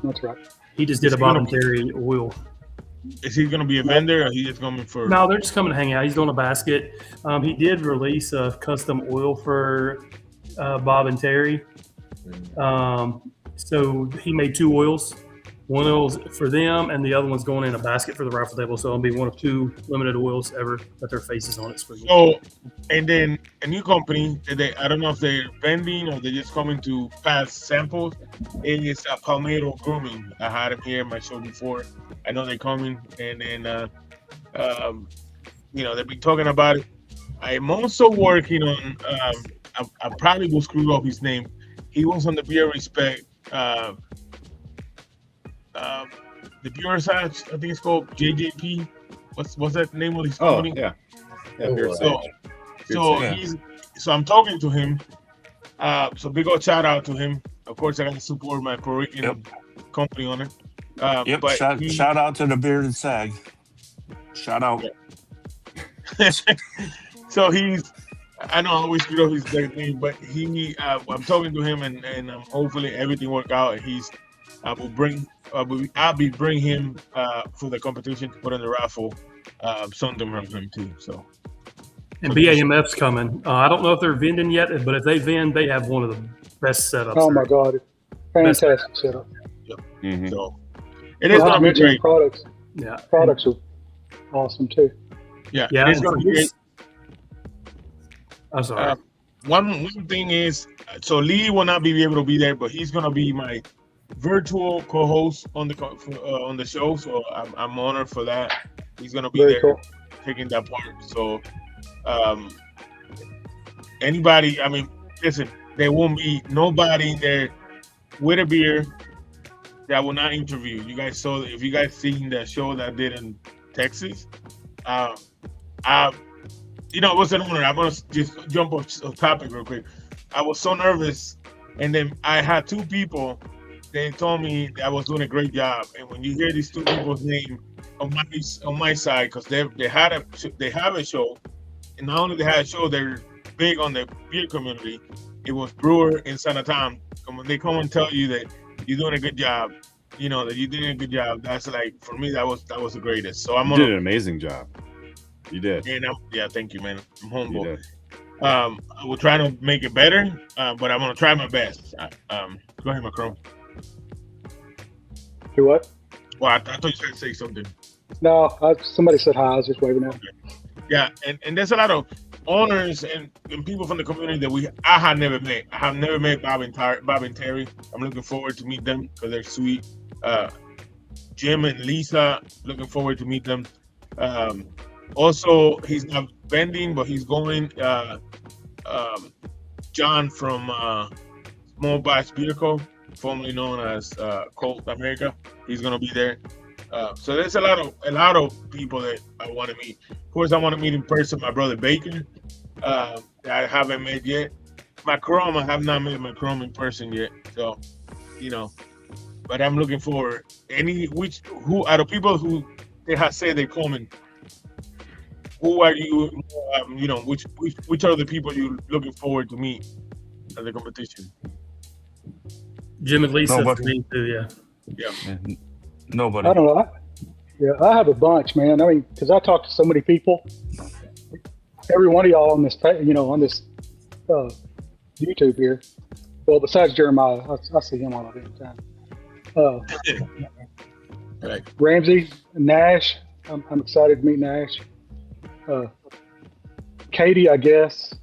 That's right. He just did a voluntary oil. Is he going to be a vendor, or he just coming for? No, they're just coming to hang out. He's doing a basket. He did release a custom oil for Bob and Terry. So he made 2 oils. One oil's for them, and the other one's going in a basket for the raffle table. So it'll be one of 2 limited oils ever that their faces on it. So, and then a new company, I don't know if they're vending or they're just coming to pass samples. It is Palmetto Grooming. I had him here in my show before. I know they're coming, and then, they've been talking about it. I'm also working on, I probably will screw up his name. He was on the Beer Respect, the Pure Sage, I think it's called JJP. What's that name of his company? Yeah, Pure Sage. So I'm talking to him. So big old shout out to him. Of course, I got to support my Puerto Rican company on it. But shout out to the Bearded Sag. Shout out. So I know I always screw up his name, but I'm talking to him, and hopefully everything work out. And I'll be bring him for the competition to put in the raffle. Something from him too. So. And BAMF's coming. I don't know if they're vending yet, but if they vend, they have one of the best setups. Oh my God, fantastic setup. Yep. Mm-hmm. So it is going to be great. Products. Yeah. Products are awesome too. Yeah. It's going to be great. I'm sorry. One thing is, so Lee will not be able to be there, but he's going to be my virtual co-host on the show. So I'm honored for that. He's going to be there taking that part. So anybody, I mean, listen, there won't be nobody there with a beer that will not interview. You guys saw, if you guys seen the show that I did in Texas, it was an honor. I'm gonna just jump off topic real quick. I was so nervous, and then I had 2 people. They told me that I was doing a great job. And when you hear these 2 people's name on my side, because they have a show, and not only they had a show, they're big on the beer community. It was Brewer in San Antonio. And when they come and tell you that you're doing a good job, that you're doing a good job, that's like, for me, that was the greatest. So you did an amazing job. You did. And thank you, man. I'm humble. I will try to make it better, but I'm gonna try my best. Go ahead, Macron. Do what? Well, I thought you said say something. No, somebody said hi. I was just waving at. Yeah, and there's a lot of owners and people from the community that I have never met. I have never met Bob and Terry. I'm looking forward to meet them because they're sweet. Jim and Lisa, looking forward to meet them. Also, he's not vending, but he's going. John from Small Batch Beer Co., formerly known as Colt America, he's gonna be there. So there's a lot of people that I want to meet. Of course, I want to meet in person my brother Baker, that I haven't met yet. Macron, I have not met Macron in person yet. So, but I'm looking for who are the people who they have said they're coming. Who are you? Which are the people you're looking forward to meet at the competition? Jim and Lisa, Nobody. for me too. Yeah. Nobody. I don't know. I have a bunch, man. I mean, because I talk to so many people. Every one of y'all on this, on this YouTube here. Well, besides Jeremiah, I see him all the time. Right. Ramsey, Nash. I'm excited to meet Nash. Katie, I guess,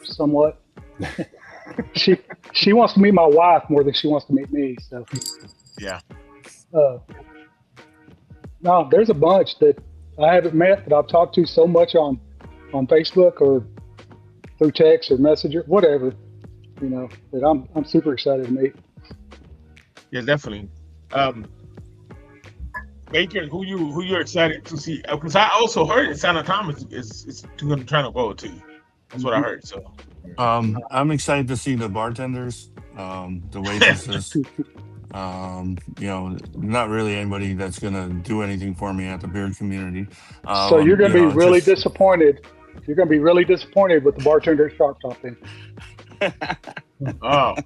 somewhat. She wants to meet my wife more than she wants to meet me. So yeah. No, there's a bunch that I haven't met that I've talked to so much on Facebook or through text or Messenger, whatever. That I'm super excited to meet. Yeah, definitely. Baker, who you're excited to see? Because I also heard Santa Thomas is trying to go too. That's what I heard. So, I'm excited to see the bartenders, the waitresses. You know, not really anybody that's gonna do anything for me at the beard community. So you're going to be You know, really just- disappointed. You're going to be really disappointed with the bartender at Sharp Top then. Oh,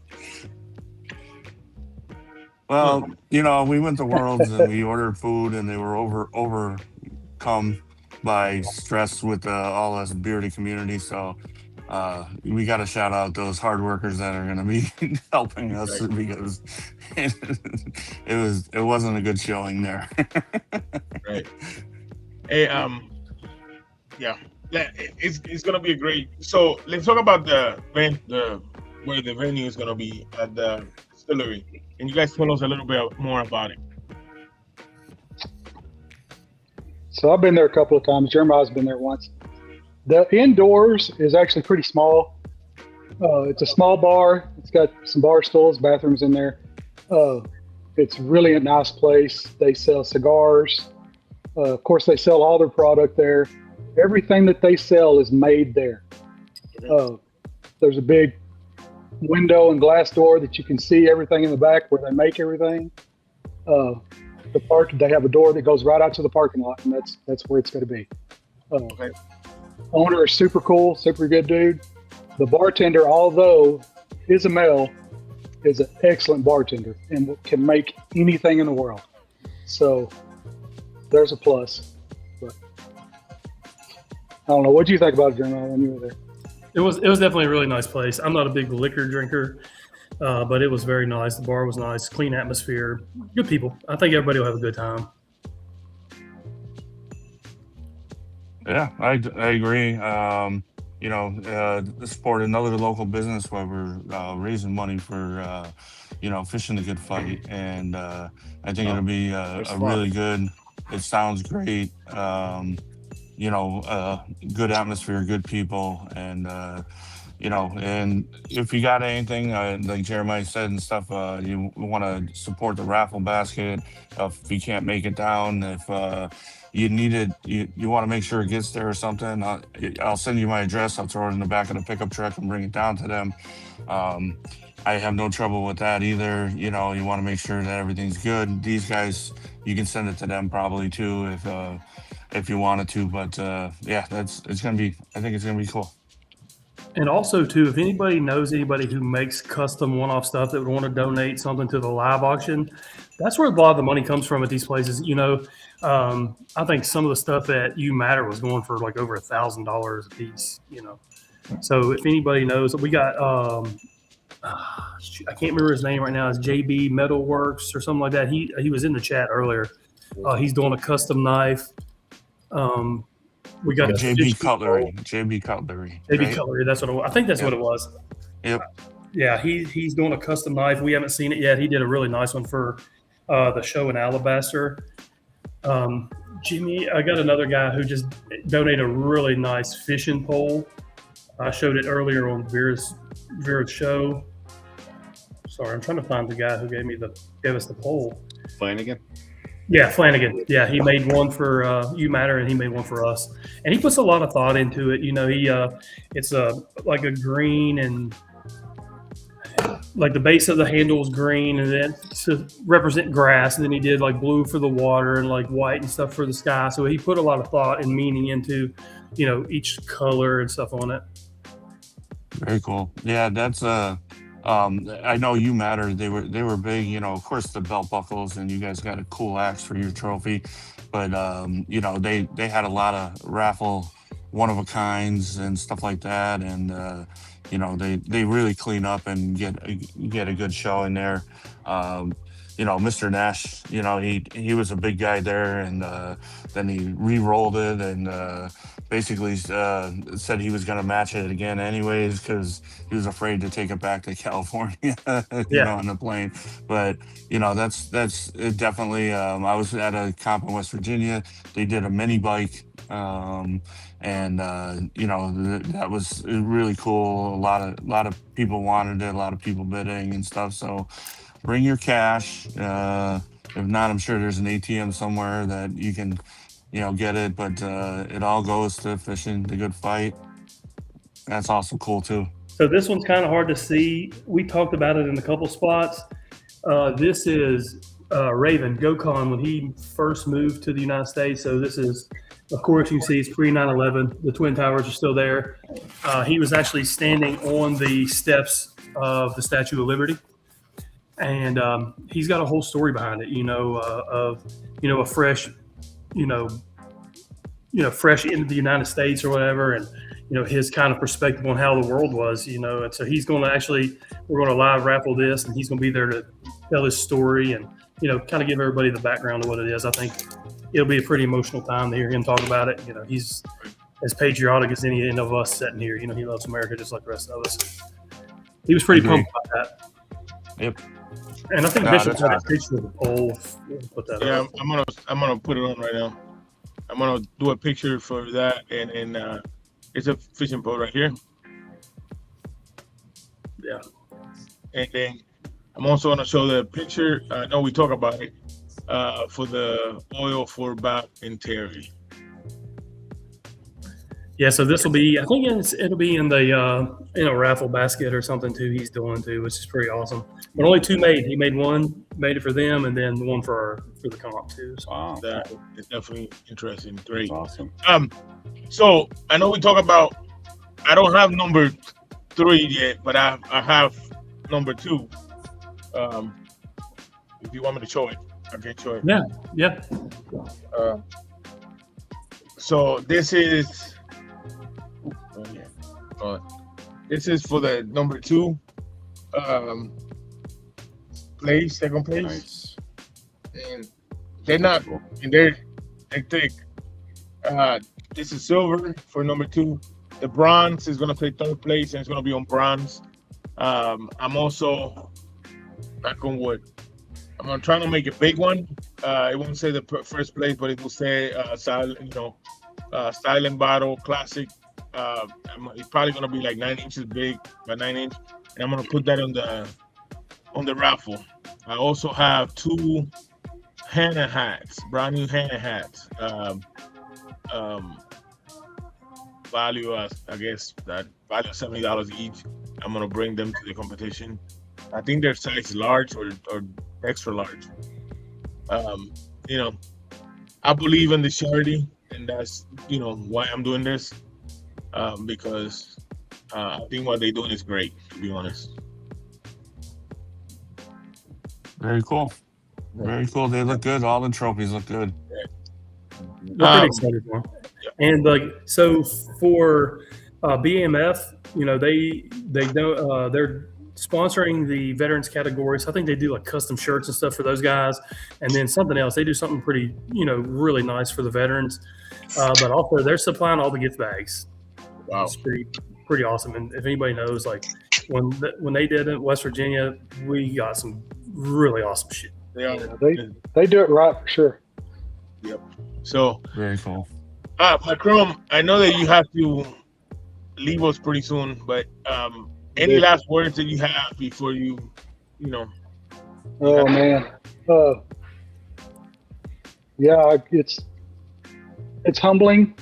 Well, you know, we went to Worlds and we ordered food, and they were overcome by stress with all us bearded community. So we got to shout out those hard workers that are going to be helping us because it wasn't a good showing there. right. Hey, yeah, it's gonna be a great. So let's talk about the where the venue is gonna be at the distillery. Can you guys tell us a little bit more about it? So I've been there a couple of times. Jeremiah's been there once. The indoors is actually pretty small. It's a small bar. It's got some bar stools, bathrooms in there. It's really a nice place. They sell cigars. Of course, they sell all their product there. Everything that they sell is made there. There's a big window and glass door that you can see everything in the back where they make everything. They have a door that goes right out to the parking lot, and that's where it's going to be. Okay. Owner is super cool, super good dude. The bartender, although is a male, is an excellent bartender and can make anything in the world. So there's a plus. But I don't know. What do you think about it, Jeremiah, when you were there? It was definitely a really nice place. I'm not a big liquor drinker, but it was very nice. The bar was nice, clean atmosphere, good people. I think everybody will have a good time. Yeah, I agree. You know, support another local business while we're raising money for, you know, fishing the good fight. And I think it'll be a really good, it sounds great. You know, good atmosphere, good people. And, you know, and if you got anything, like Jeremiah said and stuff, you want to support the raffle basket. If you can't make it down, if you need it, you want to make sure it gets there or something, I'll send you my address. I'll throw it in the back of the pickup truck and bring it down to them. I have no trouble with that either. You know, you want to make sure that everything's good. These guys, you can send it to them probably too if you wanted to. But yeah, it's gonna be. I think it's gonna be cool. And also, too, if anybody knows anybody who makes custom one-off stuff that would want to donate something to the live auction, that's where a lot of the money comes from at these places. You know, I think some of the stuff at You Matter was going for like over $1,000 a piece. You know, so if anybody knows, we got I can't remember his name right now. It's JB Metalworks or something like that. He was in the chat earlier. He's doing a custom knife. We got JB Cutlery. JB Cutlery. JB right? Cutlery. That's what it was. I think that's what it was. Yep. Yeah, he's doing a custom knife. We haven't seen it yet. He did a really nice one for the show in Alabaster. Jimmy, I got another guy who just donated a really nice fishing pole. I showed it earlier on Vera's show. Sorry, I'm trying to find the guy who gave us the pole. Flanagan. Yeah, Flanagan. Yeah, he made one for You Matter, and he made one for us. And he puts a lot of thought into it. You know, it's like a green, and like the base of the handle is green, and then to represent grass. And then he did like blue for the water and like white and stuff for the sky. So he put a lot of thought and meaning into, you know, each color and stuff on it. Very cool. Yeah, that's I know You Matter. They were big, you know, of course the belt buckles, and you guys got a cool axe for your trophy. But you know, they had a lot of raffle one of a kinds and stuff like that. And you know, they really clean up and get a good show in there. You know, Mr. Nash, you know, he was a big guy there, and then he re-rolled it and basically said he was going to match it again anyways because he was afraid to take it back to California, you know, on the plane. But, you know, that's it definitely. I was at a comp in West Virginia. They did a mini bike. And you know, that was really cool. A lot of people wanted it, a lot of people bidding and stuff. So bring your cash. If not, I'm sure there's an ATM somewhere that you can, you know, get it. But it all goes to fishing the good fight. That's also cool too. So this one's kind of hard to see. We talked about it in a couple spots. This is Raven GoCon when he first moved to the United States. So this is, of course, you can see it's pre 9/11. The Twin Towers are still there. He was actually standing on the steps of the Statue of Liberty, and he's got a whole story behind it. Of a fresh, fresh into the United States or whatever, and his kind of perspective on how the world was. And so he's going to we're going to live raffle this, and he's going to be there to tell his story and kind of give everybody the background of what it is. I think it'll be a pretty emotional time to hear him talk about it. He's as patriotic as any of us sitting here. He loves America just like the rest of us. He was pretty pumped about that. Yep. And I think Bishop had a picture of the pole. Put that Yeah, up. I'm gonna put it on right now. I'm gonna do a picture for that, and it's a fishing pole right here. Yeah. And then I'm also gonna show the picture. I know we talk about it for the oil for Bob and Terry. Yeah, so this will be. I think it'll be in the raffle basket or something too. He's doing too, which is pretty awesome. But only two made. He made one, made it for them, and then one for the comp too. So. Wow. That is definitely interesting. Great. That's awesome. So I know we talk about. I don't have number 3 yet, but I have number 2. If you want me to show it, I can show it. Yeah. So this is. This is for the number 2 place, second place. Nice. And they're not, and they're thick. This is silver for number 2. The bronze is gonna play 3rd place, and it's gonna be on bronze. I'm also back on wood. I'm gonna try to make a big one. It won't say the first place, but it will say Silent Bottle Classic. It's probably gonna be like 9 inches big, about 9 inch, and I'm gonna put that on the raffle. I also have 2 Hannah hats, brand new Hannah hats. Value, I guess that value $70 each. I'm gonna bring them to the competition. I think they're size large or extra large. I believe in the charity, and that's why I'm doing this. Because I think what they're doing is great, to be honest. Very cool. Very cool. They look good. All the trophies look good. We're pretty excited for them. And so for BMF, they don't they're sponsoring the veterans categories. I think they do like custom shirts and stuff for those guys, and then something else. They do something pretty really nice for the veterans, but also they're supplying all the gift bags. Wow, it's pretty awesome. And if anybody knows, like when they did it in West Virginia, we got some really awesome shit. They do it right for sure. Yep. So very cool. Macron, I know that you have to leave us pretty soon, but any last words that you have before you Oh man. Yeah, it's humbling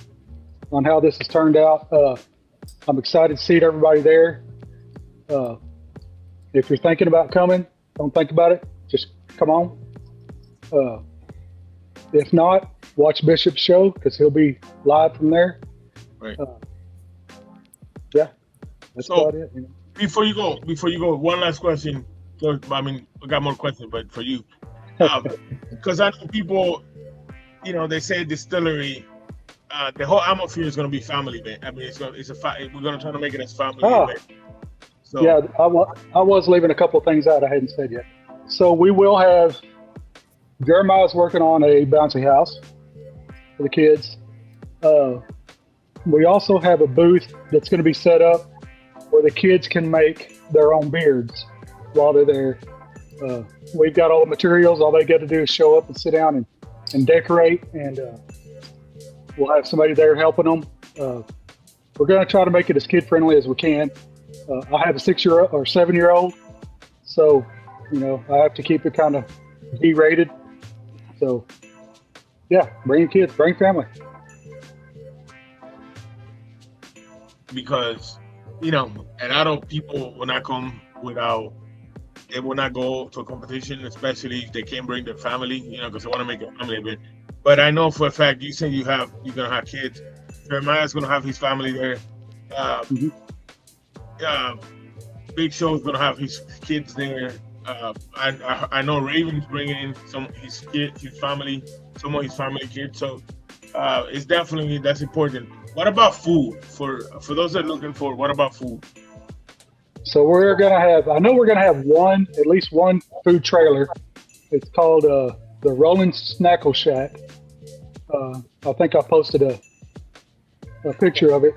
on how this has turned out. I'm excited to see everybody there. If you're thinking about coming, don't think about it. Just come on. If not, watch Bishop's show because he'll be live from there. Right. Yeah, that's about it. Before you go, one last question. I mean, I got more questions, but for you, because I know people, they say distillery. The whole atmosphere is going to be family event. I mean, we're going to try to make it as family event. So, yeah, I was leaving a couple of things out I hadn't said yet. So we will have. Jeremiah's working on a bouncy house for the kids. We also have a booth that's going to be set up where the kids can make their own beards while they're there. We've got all the materials. All they got to do is show up and sit down and decorate, and we'll have somebody there helping them. We're going to try to make it as kid-friendly as we can. I have a 6-year-old or 7-year-old, so I have to keep it kind of D-rated. So, yeah, bring kids, bring family. Because, and I know people will not come without they will not go to a competition, especially if they can't bring their family, because they want to make a family event. But I know for a fact, you say you're gonna have kids. Jeremiah's gonna have his family there. Big Show's gonna have his kids there. I know Raven's bringing in some of his kids, his family, some of his family kids. So it's definitely, that's important. What about food? For those that are looking for, what about food? So I know we're gonna have at least one food trailer. It's called the Rolling Snackle Shack. I think I posted a picture of it.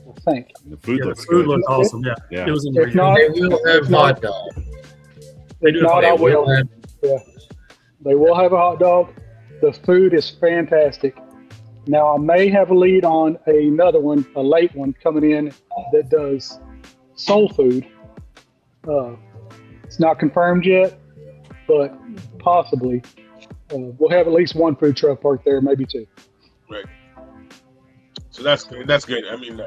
I think. The food looks the food good. looked awesome. Yeah. It was in If not, They will have hot dog. They do if not, it I for will. Yeah. They will have a hot dog. The food is fantastic. Now I may have a lead on another one, a late one coming in that does soul food. It's not confirmed yet, but possibly. We'll have at least one food truck parked there, maybe two. Right. So that's good. That's good. I mean,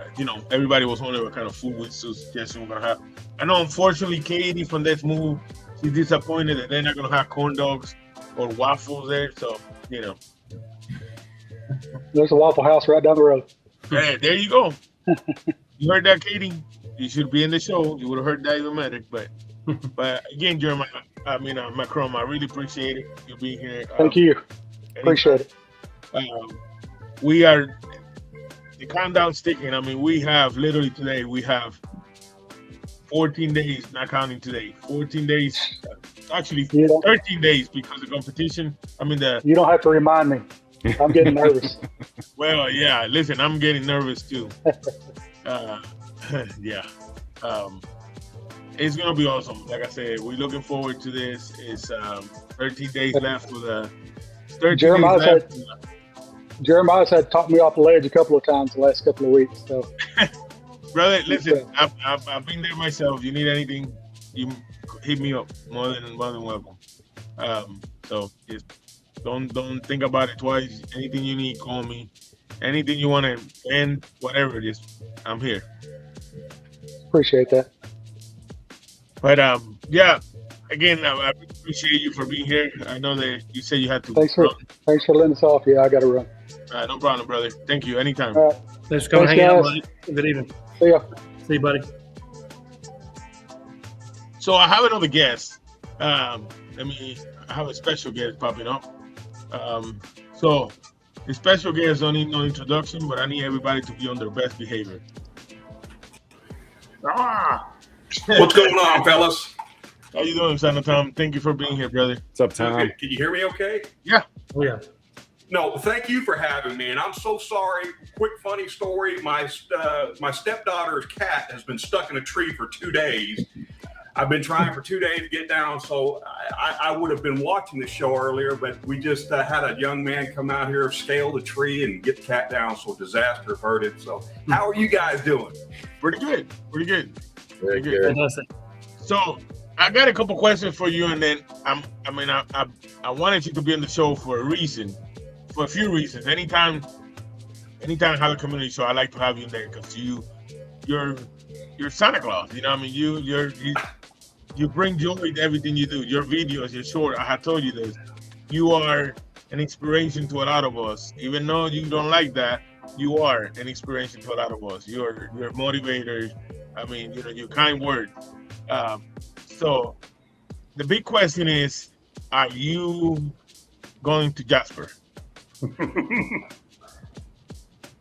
everybody was wondering what kind of food we suggestion we're gonna have. I know, unfortunately, Katie from Let's Move, she's disappointed that they're not gonna have corn dogs or waffles there. So, There's a Waffle House right down the road. Hey, there you go. You heard that, Katie? You should be in the show. You would have heard that even better. But again, Jeremiah, Macron, I really appreciate it. You being here. Thank you. Appreciate it. We are, the countdown's ticking. I mean, we have literally today, we have 14 days, not counting today, 14 days, actually 13 days because the competition, You don't have to remind me. I'm getting nervous. Well, yeah, listen, I'm getting nervous too. Yeah. It's going to be awesome. Like I said, we're looking forward to this. It's 13 days left with a 13 Jeremiah's days left. Jeremiah's had talked me off the ledge a couple of times the last couple of weeks. So, brother, listen, I've been there myself. You need anything, you hit me up. More than welcome. So just don't think about it twice. Anything you need, call me. Anything you want to end, whatever it is, I'm here. Appreciate that. But yeah, again, I appreciate you for being here. I know that you said you had to. Thanks for letting us off. Yeah, I got to run. No problem, brother. Thank you. Anytime. All right. Thanks for coming, Thanks, hanging out, guys. buddy. Good evening. See ya. See you, buddy. So I have another guest. I have a special guest popping up. So the special guest don't need no introduction, but I need everybody to be on their best behavior. What's going on, fellas? How you doing, Son of Tom? Thank you for being here, brother. What's up, Tom? Okay, can you hear me okay? Yeah. Oh, yeah. No, thank you for having me, and I'm so sorry. Quick funny story. My stepdaughter's cat has been stuck in a tree for 2 days. I've been trying for 2 days to get down, so I would have been watching the show earlier, but we just had a young man come out here, scale the tree, and get the cat down, so disaster averted. So how are you guys doing? Pretty good. Pretty good. Very good. Fantastic. So I got a couple questions for you, and then I wanted you to be on the show for a few reasons. Anytime I have a community show, I like to have you in there because you're Santa Claus. You know what I mean? You bring joy to everything you do. Your videos, your short. I have told you this. You are an inspiration to a lot of us. Even though you don't like that, you are an inspiration to a lot of us. You're a motivator. Your kind word. So the big question is, are you going to Jasper?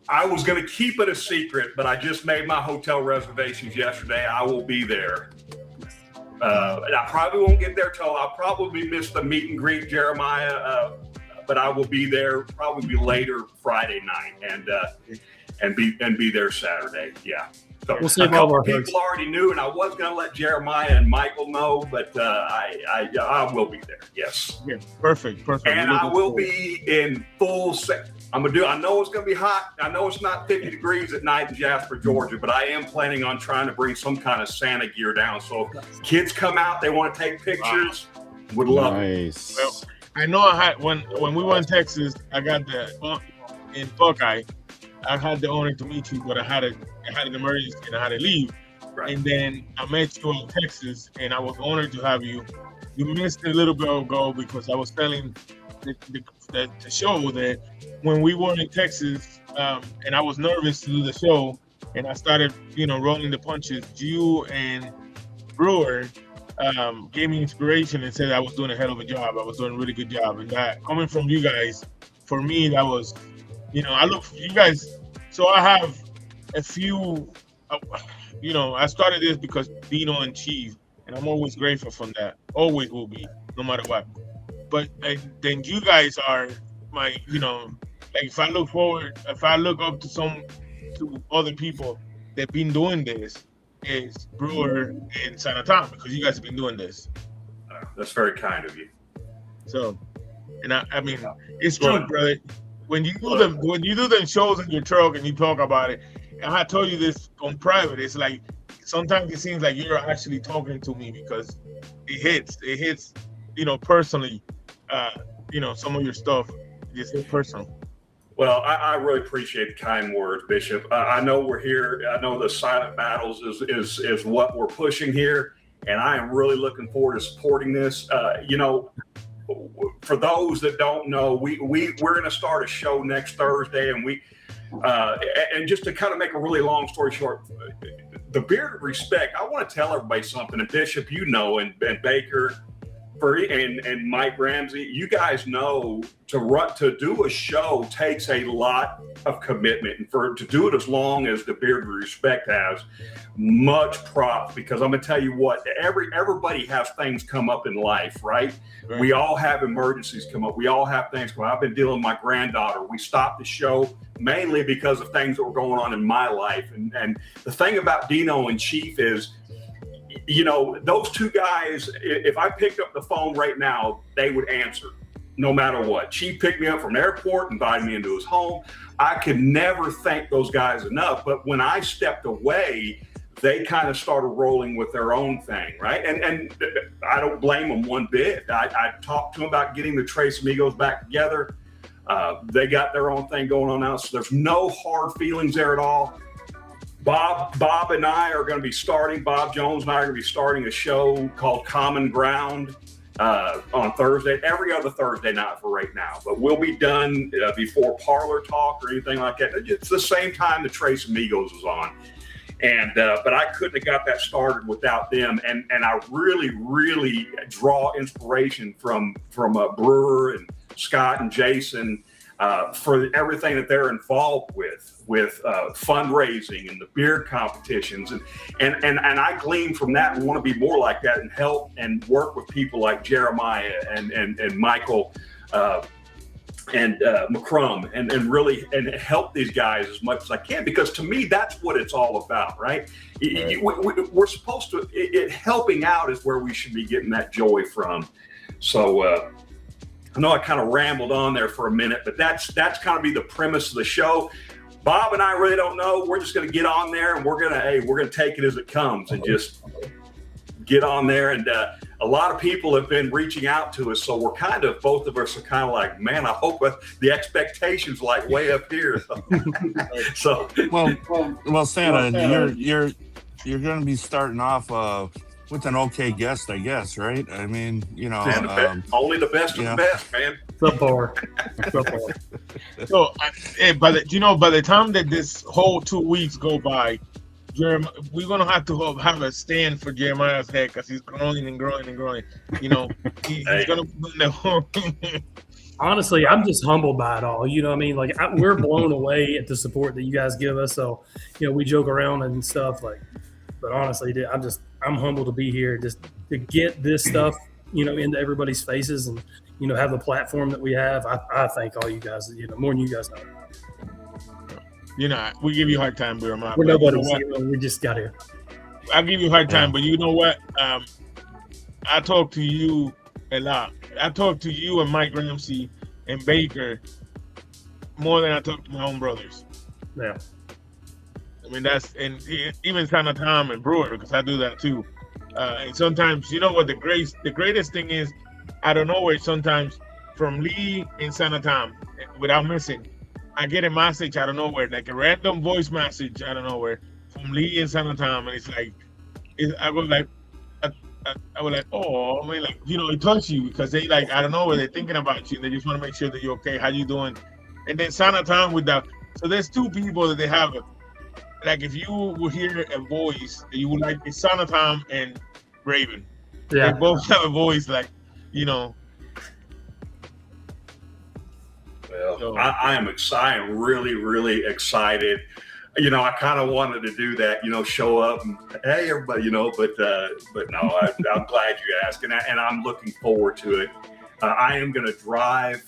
I was going to keep it a secret, but I just made my hotel reservations yesterday. I will be there. And I probably won't get there till I'll probably miss the meet and greet, Jeremiah. But I will be there probably later Friday night and be there Saturday. Yeah. So We'll save a all couple our people hearts. already knew, and I was going to let Jeremiah and Michael know, but I will be there. Yes. Yeah, perfect. And I will be in full set. I know it's going to be hot. I know it's not 50 degrees at night in Jasper, Georgia, but I am planning on trying to bring some kind of Santa gear down. So if kids come out, they want to take pictures, would love it. Nice. Well, I know I had when we went to Texas, I got in Buckeye. I had the honor to meet you, but I had an emergency and I had to leave. And then I met you in Texas, and I was honored to have you. You missed a little bit ago because I was telling the show that when we were in Texas, and I was nervous to do the show, and I started, rolling the punches. You and Brewer gave me inspiration and said I was doing a hell of a job. I was doing a really good job, and that coming from you guys, for me, that was, I look for you guys. So I have a few, I started this because Dino and Chief, and I'm always grateful for that. Always will be, no matter what. But then you guys are my, like if I look up to other people that been doing this, is Brewer and Sana Tom, because you guys have been doing this. That's very kind of you. So, and I mean, it's true, brother. When you do them shows in your truck and you talk about it, and I told you this on private, it's like sometimes it seems like you're actually talking to me because it hits, personally. Some of your stuff just hit personal. Well, I really appreciate the kind words, Bishop. I know we're here. I know the silent battles is what we're pushing here, and I am really looking forward to supporting this. For those that don't know, we're going to start a show next Thursday, and and just to kind of make a really long story short, the Bearded Respect. I want to tell everybody something, and Bishop, and Baker. And Mike Ramsey, you guys know to do a show takes a lot of commitment, and to do it as long as the Bearded Respect has, much props. Because I'm gonna tell you what, everybody has things come up in life, right? We all have emergencies come up. We all have things come up. I've been dealing with my granddaughter. We stopped the show mainly because of things that were going on in my life. And the thing about Dino and Chief is, those two guys, if I picked up the phone right now, they would answer no matter what. Chief picked me up from the airport, invited me into his home. I could never thank those guys enough. But when I stepped away, they kind of started rolling with their own thing, right? And I don't blame them one bit. I talked to them about getting the Tres Amigos back together. They got their own thing going on now, so there's no hard feelings there at all. Bob and I are going to be starting, Bob Jones and I are going to be starting a show called Common Ground on Thursday, every other Thursday night for right now. But we'll be done before Parlor Talk or anything like that. It's the same time the Tres Amigos is on. And but I couldn't have got that started without them. And I really, really draw inspiration from Brewer and Scott and Jason for everything that they're involved with fundraising and the beer competitions. And I glean from that and want to be more like that and help and work with people like Jeremiah and Michael and McCrum and really and help these guys as much as I can, because to me, that's what it's all about, right? We're supposed to, helping out is where we should be getting that joy from. So, I know I kind of rambled on there for a minute, but that's kind of be the premise of the show. Bob and I really don't know. We're just going to get on there and we're going to take it as it comes and just get on there. And a lot of people have been reaching out to us. So we're both of us are kind of like, man, I hope the expectations like way up here. So, well, Santa, you're going to be starting off, with an okay guest, I guess, right? I mean, only the best of the best, man. So far. So, by the time that this whole 2 weeks go by, we're gonna have to have a stand for Jeremiah's head because he's growing and growing and growing. He's gonna put the whole. Honestly, I'm just humbled by it all. You know what I mean? Like, we're blown away at the support that you guys give us. So, we joke around and stuff but honestly, dude, I'm humbled to be here, just to get this stuff, into everybody's faces and, have the platform that we have. I thank all you guys, more than you guys know. We give you a hard time, We're nobody. We just got here. I give you a hard time, but you know what? I talk to you a lot. I talk to you and Mike Ramsey and Baker more than I talk to my own brothers. Yeah. I mean, and even Sana Tom and Brewer, because I do that too. And sometimes, what the greatest thing is, out of nowhere, sometimes from Lee and Sana Tom, without missing, I get a message out of nowhere, like a random voice message out of nowhere from Lee and Sana Tom, and it's like, I was like, I was like, oh, I mean, like, you know, it touched you because they like, I don't know, they're thinking about you. They just want to make sure that you're okay. How you doing? And then Sanatown with that. So there's two people that they have. Like, if you will hear a voice, you would like it's Sanatown and Raven. Yeah. They both have a voice like, you know. Well, so, I am excited. I'm really, really excited. You know, I kind of wanted to do that, you know, show up and hey, everybody, you know, but no, I'm glad you asked, and I'm looking forward to it. I am going to drive,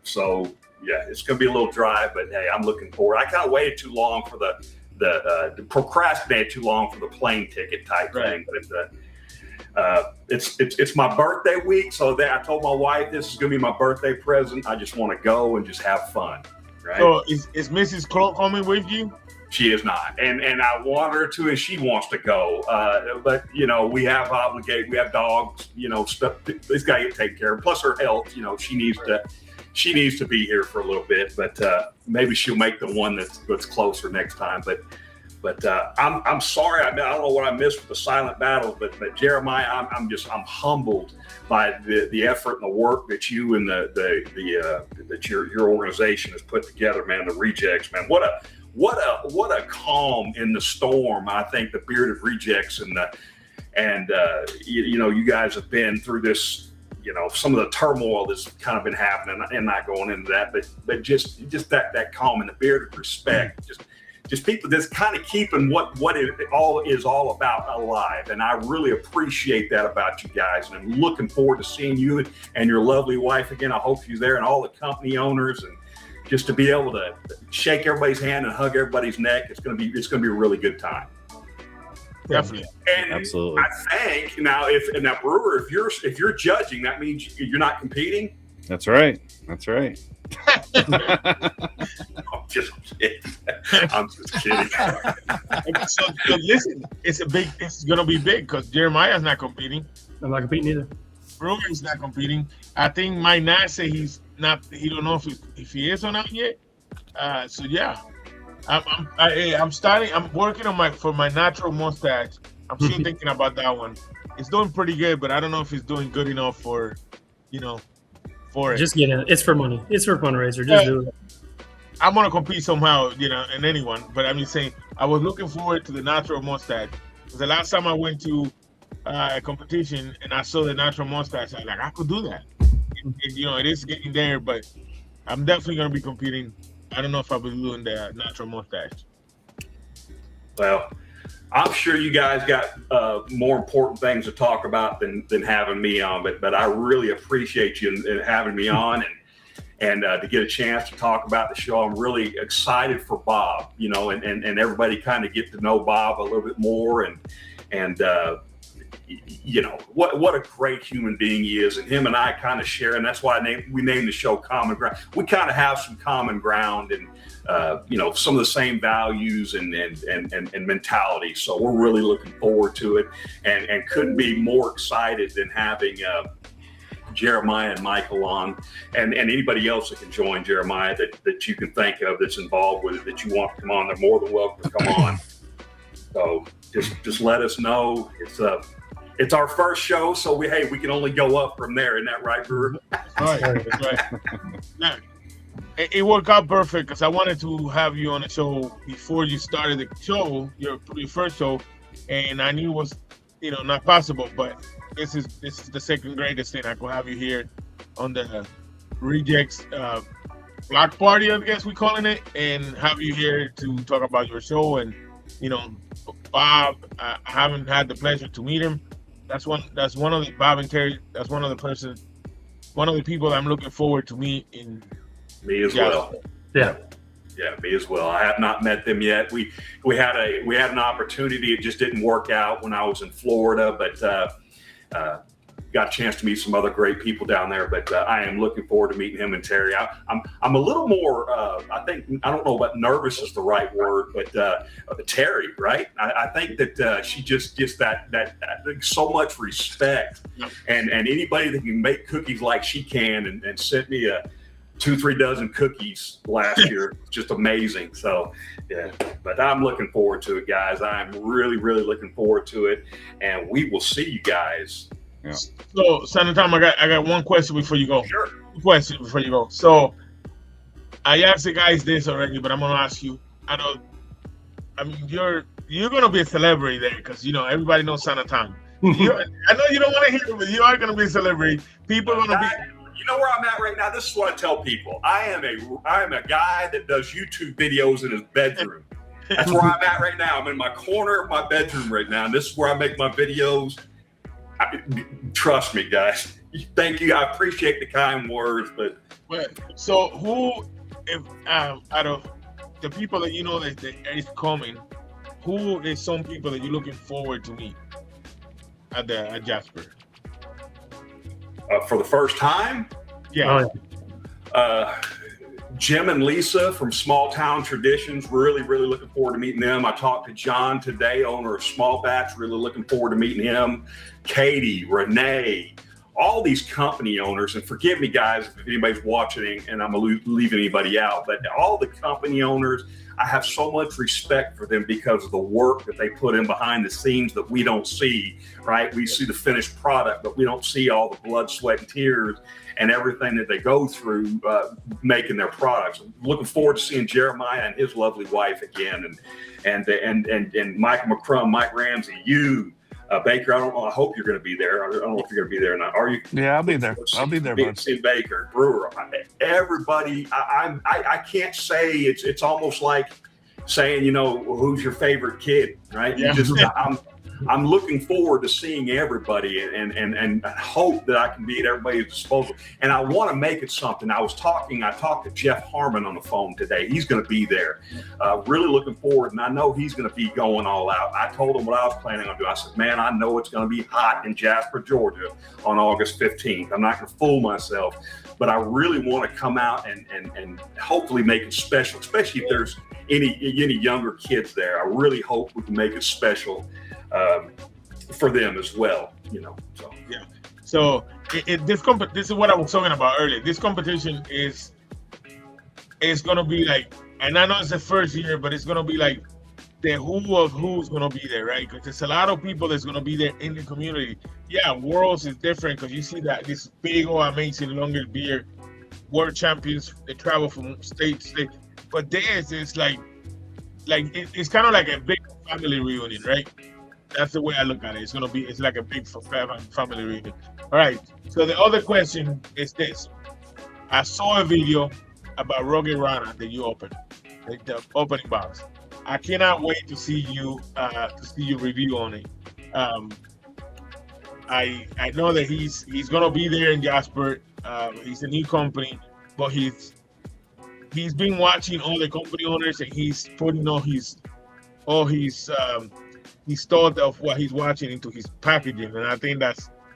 so yeah, it's going to be a little drive, but hey, I'm looking forward. I kind of waited too long for the procrastinated too long for the plane ticket type thing, but it's my birthday week, so I told my wife this is going to be my birthday present. I just want to go and just have fun, right? So is Mrs. Crow coming with you? She is not, and I want her to, and she wants to go. But you know, we have dogs. You know, stuff. This got to get taken care of. Plus her health. You know, she needs to be here for a little bit. But maybe she'll make the one that's closer next time. But I'm sorry. I don't know what I missed with the silent battles. But Jeremiah, I'm humbled by the effort and the work that you and that your organization has put together, man. The Rejects, man. What a calm in the storm. I think the Bearded Rejects you know, you guys have been through this, you know, some of the turmoil that's kind of been happening, and not going into that, but just that calm and the bearded respect, just people just kind of keeping what it all is all about alive. And I really appreciate that about you guys, and I'm looking forward to seeing you and your lovely wife again. I hope you're there, and all the company owners, and just to be able to shake everybody's hand and hug everybody's neck. It's gonna be a really good time. Definitely. And absolutely. I think now Brewer, if you're judging, that means you're not competing. That's right. I'm just kidding. So listen, it's gonna be big because Jeremiah's not competing. I'm not competing either. Brewer's not competing. I think Mike Nash said he's not. He don't know if he is or not yet. So yeah, I'm starting. I'm working on my natural mustache. I'm still thinking about that one. It's doing pretty good, but I don't know if it's doing good enough for, you know, for it. Just get in. It's for money. It's for fundraiser. Just do it. I'm gonna compete somehow, you know, and anyone. But I'm just saying, I was looking forward to the natural mustache. Because the last time I went to a competition and I saw the natural mustache, I was like, I could do that. You know, it is getting there, but I'm definitely going to be competing. I don't know if I'll be doing the natural mustache. Well, I'm sure you guys got more important things to talk about than having me on, but I really appreciate you in having me on and to get a chance to talk about the show. I'm really excited for Bob, you know, and everybody kind of get to know Bob a little bit more and you know what a great human being he is, and him and I kind of share, and that's why we named the show Common Ground. We kind of have some common ground, and you know, some of the same values and mentality. So we're really looking forward to it, and couldn't be more excited than having Jeremiah and Michael on, and anybody else that can join Jeremiah that you can think of that's involved with it, that you want to come on. They're more than welcome to come on. So just let us know. It's our first show, so we can only go up from there. Isn't that right, Brewer? That's right. Yeah. It worked out perfect because I wanted to have you on the show before you started the show, your first show, and I knew it was, you know, not possible. But this is the second greatest thing. I could have you here on the Rejects block party, I guess we're calling it, and have you here to talk about your show. And you know, Bob, I haven't had the pleasure to meet him. That's one of the Bob and Terry. That's one of the people I'm looking forward to meet in. Me as well. Yeah, me as well. I have not met them yet. We had an opportunity. It just didn't work out when I was in Florida, but got a chance to meet some other great people down there. But I am looking forward to meeting him and Terry. I'm a little more. I don't know about nervous is the right word, but Terry, right? I think that she just gets that so much respect, and anybody that can make cookies like she can, and sent me 2-3 dozen cookies last year. Just amazing. So yeah, but I'm looking forward to it, guys. I'm really looking forward to it, and we will see you guys. Yeah. So, Senator Tom, I got one question before you go. Sure. Question before you go. So, I asked the guys this already, but I'm gonna ask you. I mean, you're gonna be a celebrity there because everybody knows Senator Tom. I know you don't want to hear it, but you are gonna be a celebrity. People are gonna be. You know where I'm at right now? This is what I tell people. I am a guy that does YouTube videos in his bedroom. That's where I'm at right now. I'm in my corner of my bedroom right now, and this is where I make my videos. Trust me, guys. Thank you. I appreciate the kind words, but so who, if out of the people that that is coming, who is some people that you're looking forward to meet at Jasper? For the first time? Yeah. Jim and Lisa from Small Town Traditions, really looking forward to meeting them. I talked to John today, owner of Small Batch, really looking forward to meeting him. Katie, Renee, all these company owners, and forgive me guys if anybody's watching and I'm leaving anybody out, but all the company owners, I have so much respect for them because of the work that they put in behind the scenes that we don't see, right? We see the finished product, but we don't see all the blood, sweat, and tears and everything that they go through making their products. I'm looking forward to seeing Jeremiah and his lovely wife again, and Michael McCrum, Mike Ramsey, you, Baker. I hope you're going to be there. I don't know if you're going to be there or not. Are you? Yeah, I'll be there. I'll be there, bud. See Baker, Brewer, everybody. I can't say it's almost like saying, who's your favorite kid, right? Yeah. I'm looking forward to seeing everybody and hope that I can be at everybody's disposal. And I want to make it something. I talked to Jeff Harmon on the phone today. He's going to be there. Really looking forward. And I know he's going to be going all out. I told him what I was planning on doing. I said, man, I know it's going to be hot in Jasper, Georgia on August 15th. I'm not going to fool myself, but I really want to come out and hopefully make it special, especially if there's any younger kids there. I really hope we can make it special for them as well, So yeah. So this is what I was talking about earlier. This competition is going to be like, and I know it's the first year, but it's going to be like the who of who's going to be there, right? Because there's a lot of people that's going to be there in the community. Yeah, Worlds is different because you see that this big old amazing longer beer world champions, they travel from state to state, but theirs is like it's kind of like a big family reunion, right? That's the way I look at it. It's like a big family reunion. All right. So the other question is this. I saw a video about Rugged Rana that you opened, the opening box. I cannot wait to see you review on it. I know that he's gonna be there in Jasper. He's a new company, but he's been watching all the company owners and he's putting all his thought of what he's watching into his packaging, and I think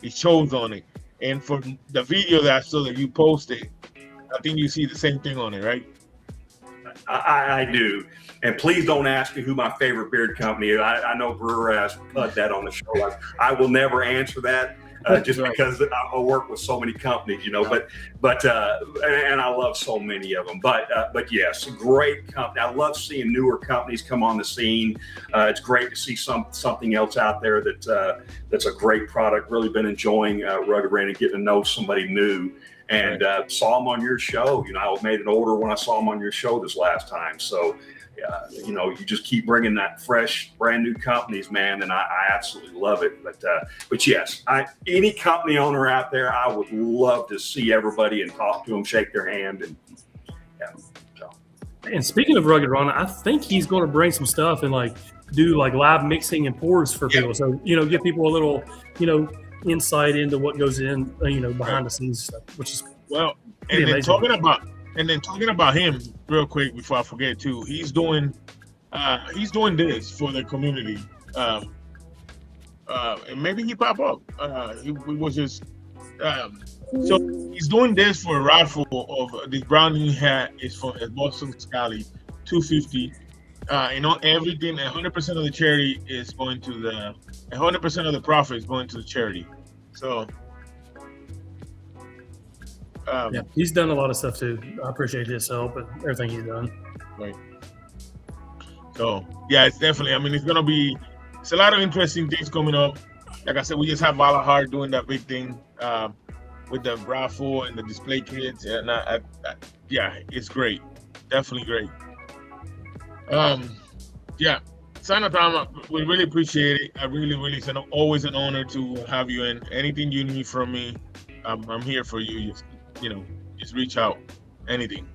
it shows on it. And for the video that I saw that you posted, I think you see the same thing on it, right? I do. And please don't ask me who my favorite beard company is. I know Brewer has put that on the show. I will never answer that. Just because I work with so many companies, but and I love so many of them. But yes, great company. I love seeing newer companies come on the scene. It's great to see something else out there that's a great product. Really been enjoying Rugged Rana, getting to know somebody new. And saw him on your show. I made an order when I saw him on your show this last time. So. You just keep bringing that fresh, brand new companies, man, and I absolutely love it. But yes, any company owner out there, I would love to see everybody and talk to them, shake their hand, and yeah. So. And speaking of Rugged Rana, I think he's going to bring some stuff and do live mixing and pours for people. So give people a little insight into what goes in behind the scenes stuff, which is well. And then talking about him real quick before I forget too, he's doing this for the community. And maybe he pop up. He was just so he's doing this for a raffle of this brownie hat is for Boston Scally, $250. Everything, 100% of the charity is going to 100% of the profit is going to the charity. So Yeah, he's done a lot of stuff too. I appreciate his help and everything he's done. Right. So yeah, it's definitely. I mean, it's a lot of interesting things coming up. Like I said, we just have Valahar doing that big thing with the raffle and the display kits, and yeah, it's great. Definitely great. Yeah, Chinatown, we really appreciate it. I really, it's always an honor to have you. And anything you need from me, I'm here for you. Just reach out. Anything.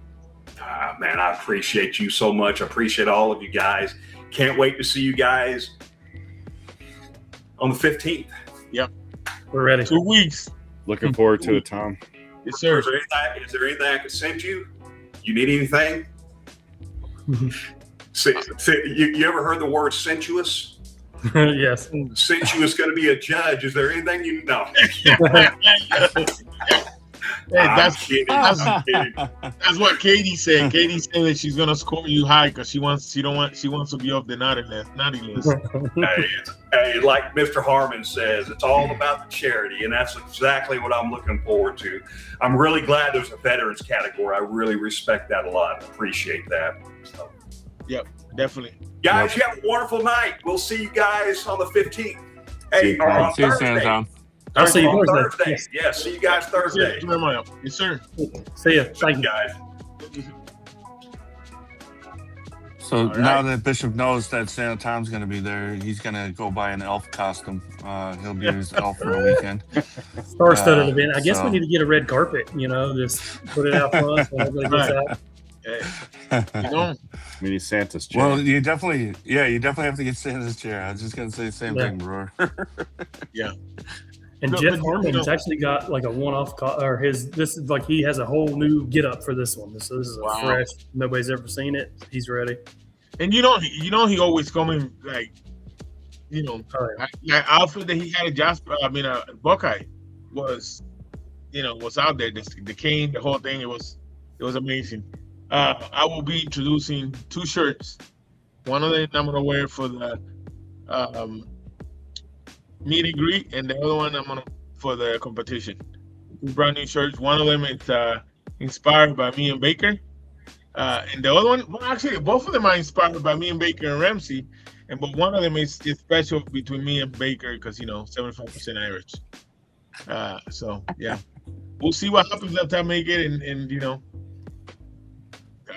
Man, I appreciate you so much. I appreciate all of you guys. Can't wait to see you guys on the 15th. Yep. We're ready. 2 weeks. Looking forward to it, Tom. Yes, sir. Is there anything I can send you? You need anything? You ever heard the word sensuous? Yes. Sensuous going to be a judge. Is there anything you know? Hey, that's what Katie said. Katie said that she's gonna score you high because she wants to be off the naughty list. Hey, like Mr. Harmon says, it's all about the charity, and that's exactly what I'm looking forward to. I'm really glad there's a veterans category. I really respect that a lot. Appreciate that. So. Yep, definitely. Guys, you have a wonderful night. We'll see you guys on the 15th. Hey, on See you Thursday. soon, I'll see you on Thursday. Thursday. Yeah, see you guys Thursday. Yes, sir. See ya. Thank you, guys. So now that Bishop knows that Santa Tom's going to be there, he's going to go buy an elf costume. He'll be his elf for the weekend. Star-studded event. I guess we need to get a red carpet. Just put it out front so everybody gets out. We need Santa's chair. Well, you definitely have to get Santa's chair. I was just going to say the same thing, Brewer. Yeah. And Jeff Harmon's actually got like a one-off, this is like he has a whole new get-up for this one. So this is a fresh. Nobody's ever seen it. He's ready. And he always coming like, like outfit that he had at Jasper. I mean, Buckeye was out there. The cane, the whole thing. It was amazing. I will be introducing 2 shirts. One of them I'm gonna wear for the meet and greet, and the other one I'm gonna for the competition. 2 brand new shirts. One of them is inspired by me and Baker, and the other one, well, actually, both of them are inspired by me and Baker and Ramsey, but one of them is special between me and Baker because 75% Irish. So yeah, we'll see what happens after I make it, and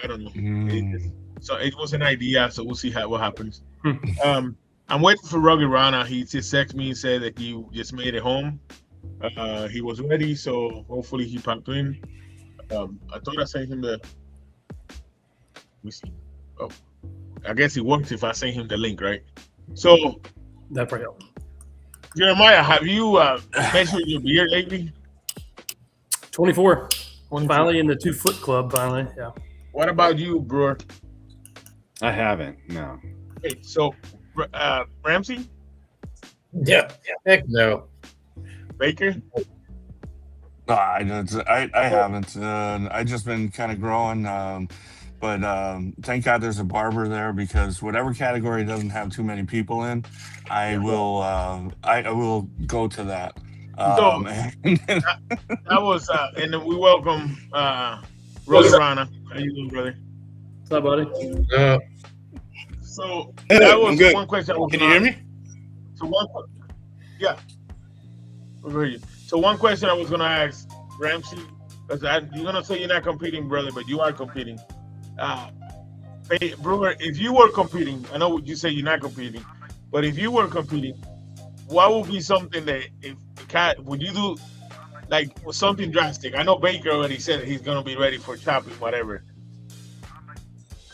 I don't know. So it was an idea, so we'll see what happens. I'm waiting for Rugged Rana. He just texted me and said that he just made it home. He was ready, so hopefully he popped in. I thought I sent him the. Let me see. Oh, I guess it works if I send him the link, right? So that probably help. Jeremiah, have you measured your beard lately? 24. Finally in the 2-foot club. Finally, yeah. What about you, Brewer? I haven't. No. Hey, so. Ramsey? Yeah. Heck no. Baker? No, I haven't. I just been kind of growing, but thank God there's a barber there because whatever category doesn't have too many people in, I will go to that. That was and then we welcome Rugged Rana. How you doing, brother? What's up, buddy? So that was one question. Can you hear me? So So one question I was gonna ask Ramsey, because you're gonna say you're not competing, brother, but you are competing. Brewer, if you were competing, I know you say you're not competing, but if you were competing, what would be something that would you do like something drastic? I know Baker already said that he's gonna be ready for chopping, whatever.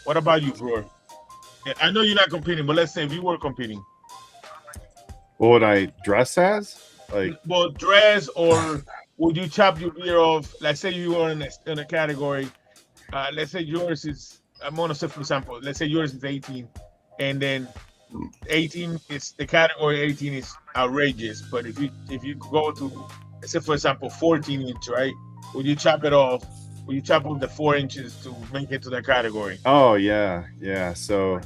What about you, Brewer? I know you're not competing, but let's say if you were competing. What would I dress as? Well, dress, or would you chop your beard off? Let's say you were in a category. Let's say yours is, I'm going to say, for example, let's say yours is 18, and then 18 is the category 18 is outrageous. But if you go to, let's say, for example, 14 inch, right? Would you chop it off? Will you chop off the 4 inches to make it to that category? Oh yeah. So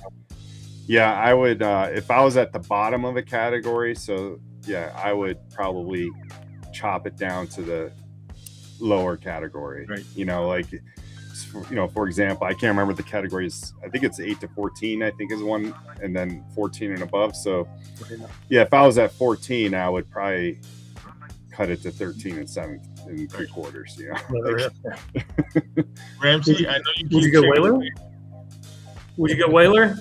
yeah, I would if I was at the bottom of a category. So yeah, I would probably chop it down to lower category. Right. You know, like, for example, I can't remember the categories. I think it's 8 to 14, I think is one, and then 14 and above. So yeah, if I was at 14, I would probably cut it to 13 and 7 and 3/4, you know. Ramsey, I know you Would you keep go checking Whaler? it. Would you go Whaler?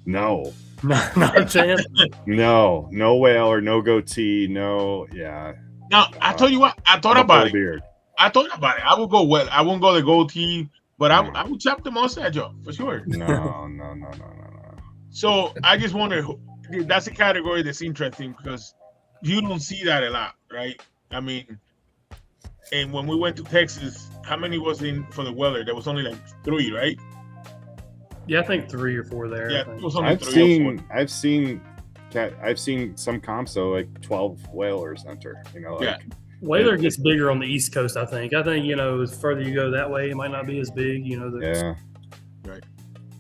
No, Not a chance. no whaler, no goatee, no, yeah. No, I told you what, I thought no about full it. beard. I thought about it. I would go well. I wouldn't go the goatee, but I would chop the mustache off for sure. No. So I just wonder, that's a category that's interesting because you don't see that a lot, right? I mean, and when we went to Texas, how many was in for the Weller? There was only like 3, right? Yeah, I think 3 or 4 there. I Yeah, think. it was only I've 3 or 4. I've seen some comps, so like 12 whalers enter, you know, like, Yeah. Whaler gets bigger on the East Coast, I think. You know, as further you go that way, it might not be as big. You know, yeah. Right.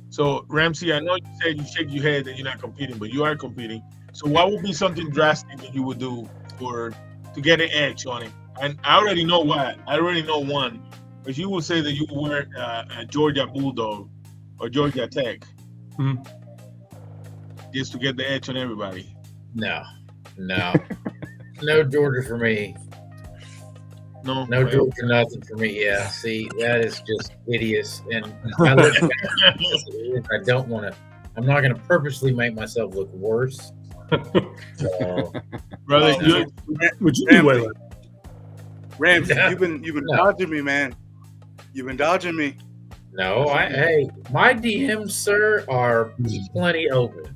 So Ramsey, I know you said you shake your head that you're not competing, but you are competing. So what would be something drastic that you would do to get an edge on it? And I already know what. I already know one. But you would say that you would wear a Georgia Bulldog or Georgia Tech, just to get the edge on everybody. No, no Georgia for me. No Georgia, nothing for me. Yeah, see, that is just hideous. And I live I don't want to. I'm not going to purposely make myself look worse. So, Brother, would you do Whaler? Ramsey, Yeah. you've been dodging me, man. You've been dodging me. no, hey, my DMs, sir, are plenty open.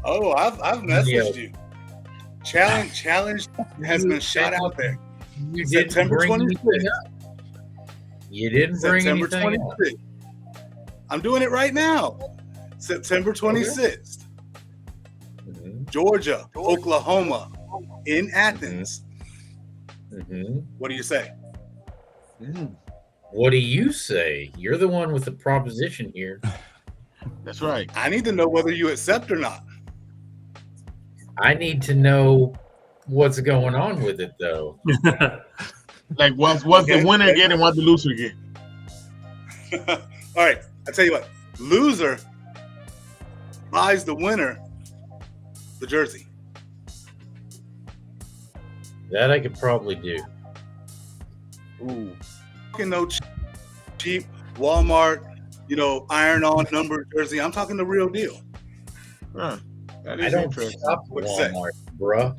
Oh, I've messaged you. Challenge has been shot out there. You didn't September bring 26th. anything up. You didn't bring September anything up. 26th. I'm doing it right now. September 26th. Mhm. Georgia, Oklahoma, in Athens. Mhm. What do you say? What do you say? You're the one with the proposition here. that's right. I need to know whether you accept or not. I need to know what's going on with it, though. Like, what's Okay. the winner get and what the loser get? All right, I tell you what. Loser buys the winner the jersey. That I could probably do. Ooh. No cheap Walmart, iron-on number jersey. I'm talking the real deal. Huh. That I is don't interesting. shop at What'd you say? Walmart, bruh.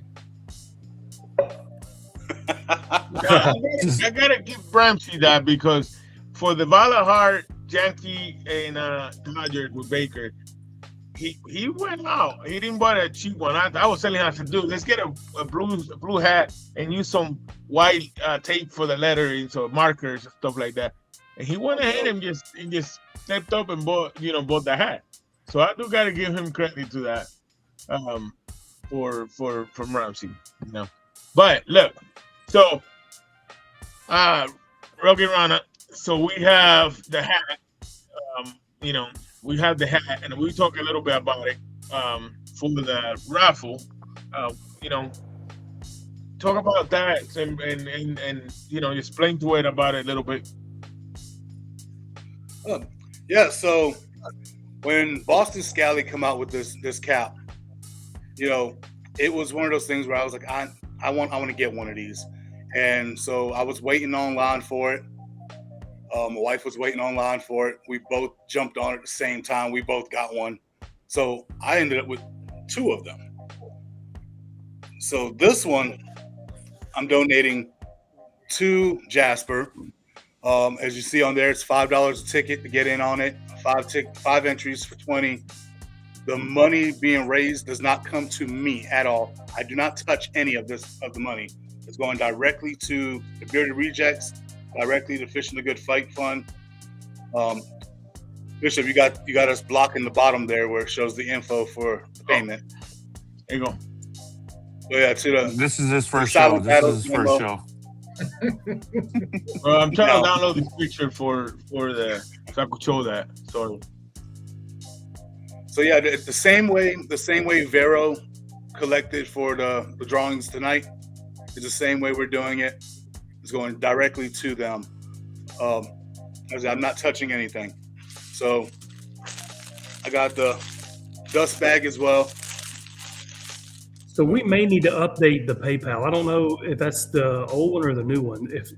I gotta give Ramsey that because for the Valahart, Yankee, and Dodgers with Baker, he went out. He didn't buy a cheap one. I was telling him, I said, dude, let's get a blue hat and use some white tape for the lettering, so markers and stuff like that. And he went ahead and just stepped up and bought the hat. So I do gotta give him credit to that. From Ramsey, But look, so Rocky Rana, so we have the hat, we have the hat, and we talk a little bit about it for the raffle. Talk about that and explain to it about it a little bit. Yeah, so when Boston Scally come out with this cap, it was one of those things where I was like, I want to get one of these. And so I was waiting online for it. My wife was waiting online for it. We both jumped on it at the same time. We both got one. So I ended up with 2 of them. So this one, I'm donating to Jasper. As you see on there, it's $5 a ticket to get in on it. 5 entries for $20. The money being raised does not come to me at all. I do not touch any of the money. It's going directly to the Bearded Rejects, directly to Fishing the Good Fight Fund. Bishop, you got us blocking the bottom there where it shows the info for the payment. There you go. So yeah, This is his first show. This is his first show. I'm trying to download this picture for so I could show that. Sorry. So yeah, the same way Vero collected for the drawings tonight is the same way we're doing it. It's going directly to them. I'm not touching anything. So I got the dust bag as well. So we may need to update the PayPal. I don't know if that's the old one or the new one. If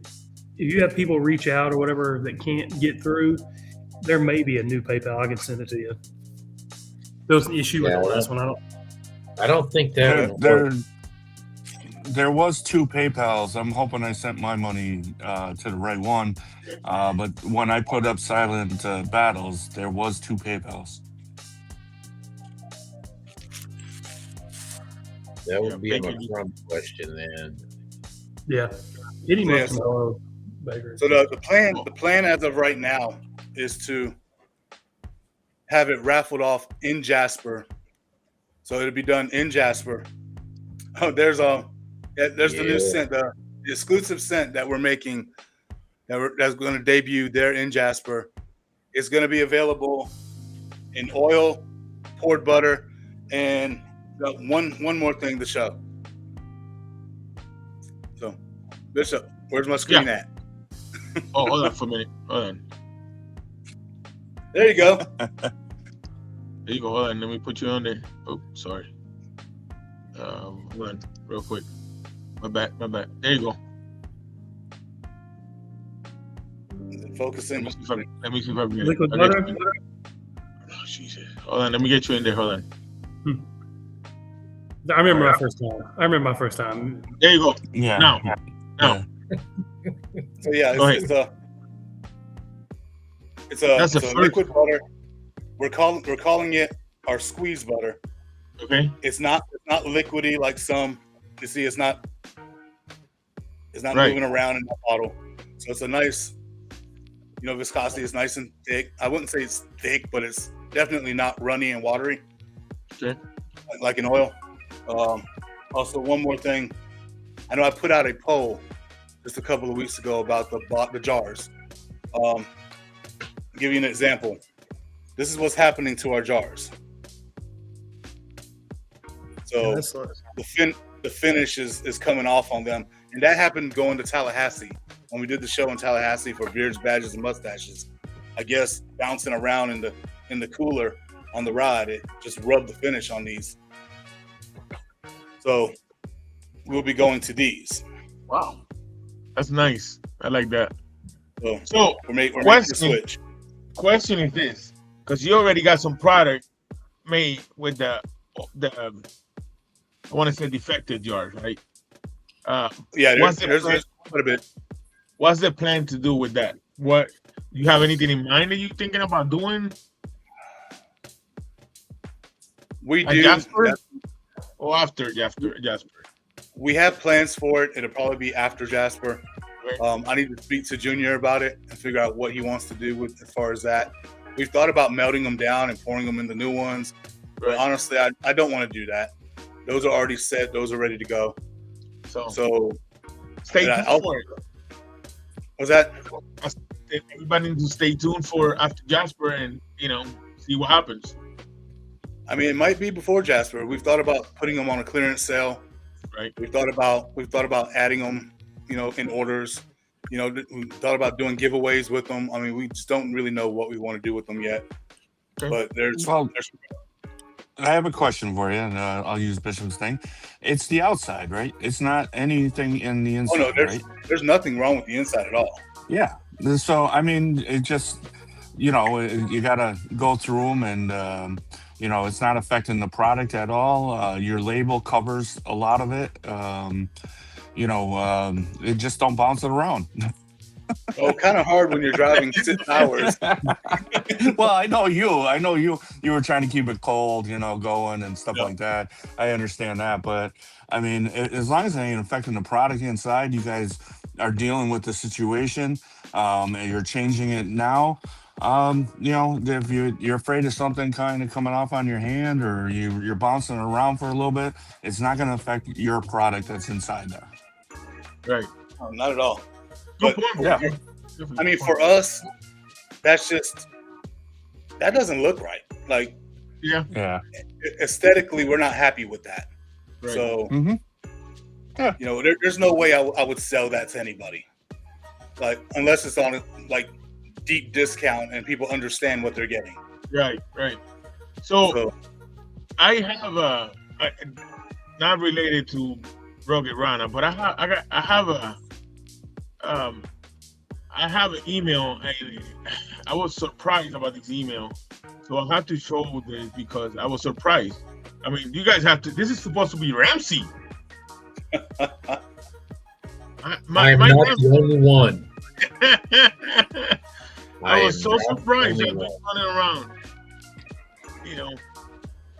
you have people reach out or whatever that can't get through, there may be a new PayPal. I can send it to you. There was an issue with the last one. I don't think that there was 2 PayPals. I'm hoping I sent my money to the right one. But when I put up Silent Battles, there was 2 PayPals. That would be a Trump question then. Yeah. Any more So the plan as of right now is to have it raffled off in Jasper. So it'll be done in Jasper. Oh, there's the new scent, the exclusive scent that we're making that's going to debut there in Jasper. It's going to be available in oil, poured butter, and one more thing to show. So, Bishop, where's my screen at? Oh, hold on for a minute. Hold on. There you go. There you go. Hold on. Let me put you on there. Oh, sorry. Hold on, real quick. My bad. There you go. Focusing. Let me see if I can get Liquid it. butter? Oh, Jesus. Hold on. Let me get you in there. Hold on. I remember my first time. There you go. Yeah. Now. So yeah, it's a liquid butter. We're calling it our squeeze butter. Okay. It's not liquidy like some. You see, it's not Right. moving around in the bottle. So it's a nice, viscosity is nice and thick. I wouldn't say it's thick, but it's definitely not runny and watery. Okay. Like in oil. Also, one more thing. I know I put out a poll just a couple of weeks ago about the jars. I'll give you an example. This is what's happening to our jars. So the finish is coming off on them, and that happened going to Tallahassee when we did the show in Tallahassee for Beards, Badges, and Mustaches. I guess bouncing around in the cooler on the ride, it just rubbed the finish on these. So we'll be going to these. Wow, that's nice. I like that. So we're making the switch. Question is this, because you already got some product made with the I want to say defective jars, right? Yeah, there's quite a bit. What's the plan to do with that? What you have anything in mind that you're thinking about doing? We Like do. Jasper? Or after Jasper? We have plans for it. It'll probably be after Jasper. I need to speak to Junior about it and figure out what he wants to do with as far as that. We've thought about melting them down and pouring them in the new ones. But honestly, I don't want to do that. Those are already set. Those are ready to go. So stay tuned for it. What's that? Everybody needs to stay tuned for after Jasper and see what happens. I mean, it might be before Jasper. We've thought about putting them on a clearance sale. Right. We've thought about adding them, in orders. We thought about doing giveaways with them. I mean, we just don't really know what we want to do with them yet. Okay. But there's I have a question for you, and I'll use Bishop's thing. It's the outside, right? It's not anything in the inside. Oh no, there's nothing wrong with the inside at all. Yeah. So I mean, it just you gotta go through them, and it's not affecting the product at all. Your label covers a lot of it. It just don't bounce it around. Oh, kind of hard when you're driving 6 hours. Well, I know you were trying to keep it cold, going and stuff like that. I understand that. But I mean, as long as it ain't affecting the product inside, you guys are dealing with the situation. You're changing it now. If you're afraid of something kind of coming off on your hand, or you're bouncing around for a little bit, it's not going to affect your product that's inside there. Right. No, not at all. Good But, point, yeah. I mean, for us, that doesn't look right. Like, Yeah. aesthetically, we're not happy with that. Right. So, Mm-hmm. there's no way I would sell that to anybody. like unless it's on like deep discount and people understand what they're getting. Right. So I have not related to Rugged Rana, but I have an email, and I was surprised about this email, so I have to show this because I was surprised. I mean, you guys have to. This is supposed to be Ramsey. I'm not the only one. I was so surprised that was running around. You know,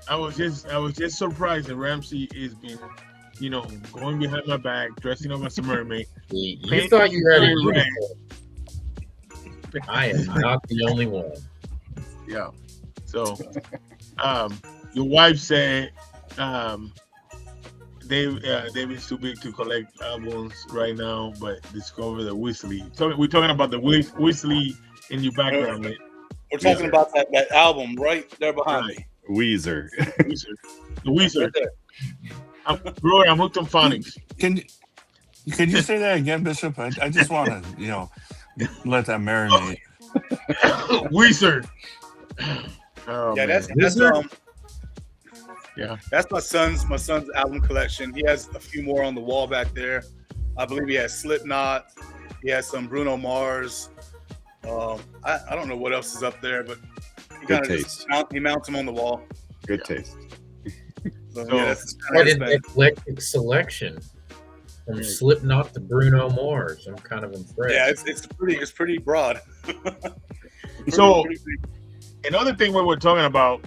I was just surprised that Ramsey has been, you know, going behind my back, dressing up as a mermaid. You thought you had a uniform. I am not the only one. Yeah. So, your wife said, David's too big to collect albums right now, but discover the Weasley. So we're talking about the Weasley in your background, man. We're talking about that album right there behind me. Weezer. The Weezer. I'm hooked on phonics. Can you say that again, Bishop? I just want to, you know, let that marinate. Weezer. Oh, yeah, man. that's my son's album collection. He has a few more on the wall back there. I believe he has Slipknot. He has some Bruno Mars. I don't know what else is up there, but he kind of he mounts them on the wall. Good taste. So, yeah, that's quite an eclectic selection. From Slipknot to Bruno Mars. I'm kind of impressed. Yeah, it's pretty broad. So another thing we were talking about,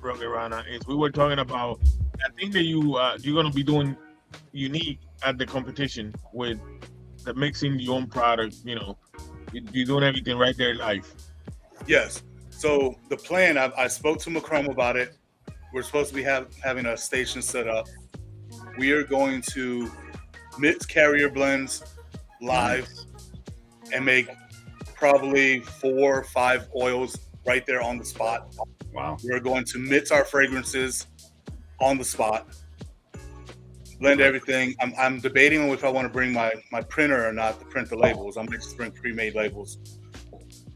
Rugged Rana, is we were talking about that thing that you're gonna be doing unique at the competition with the mixing your own product. You know, you're doing everything right there live. Yes. So the plan, I spoke to Macrum about it. We're supposed to be having a station set up. We are going to mix carrier blends live and make probably 4 or 5 oils right there on the spot. Wow. We're going to mix our fragrances on the spot, blend everything. I'm debating on if I want to bring my printer or not to print the labels. I'm going to bring pre-made labels.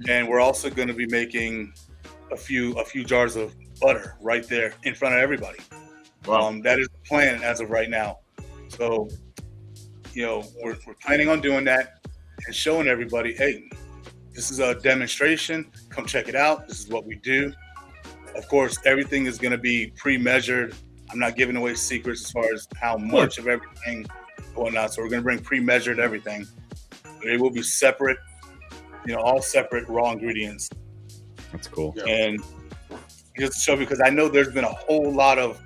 And we're also going to be making a few jars of butter right there in front of everybody. Wow. That is the plan as of right now. So, you know, we're planning on doing that and showing everybody, hey, this is a demonstration. Come check it out. This is what we do. Of course, everything is going to be pre-measured. I'm not giving away secrets as far as how much of everything going on. So we're going to bring pre-measured everything. It will be separate, you know, all separate raw ingredients. That's cool. And just to show, because I know there's been a whole lot of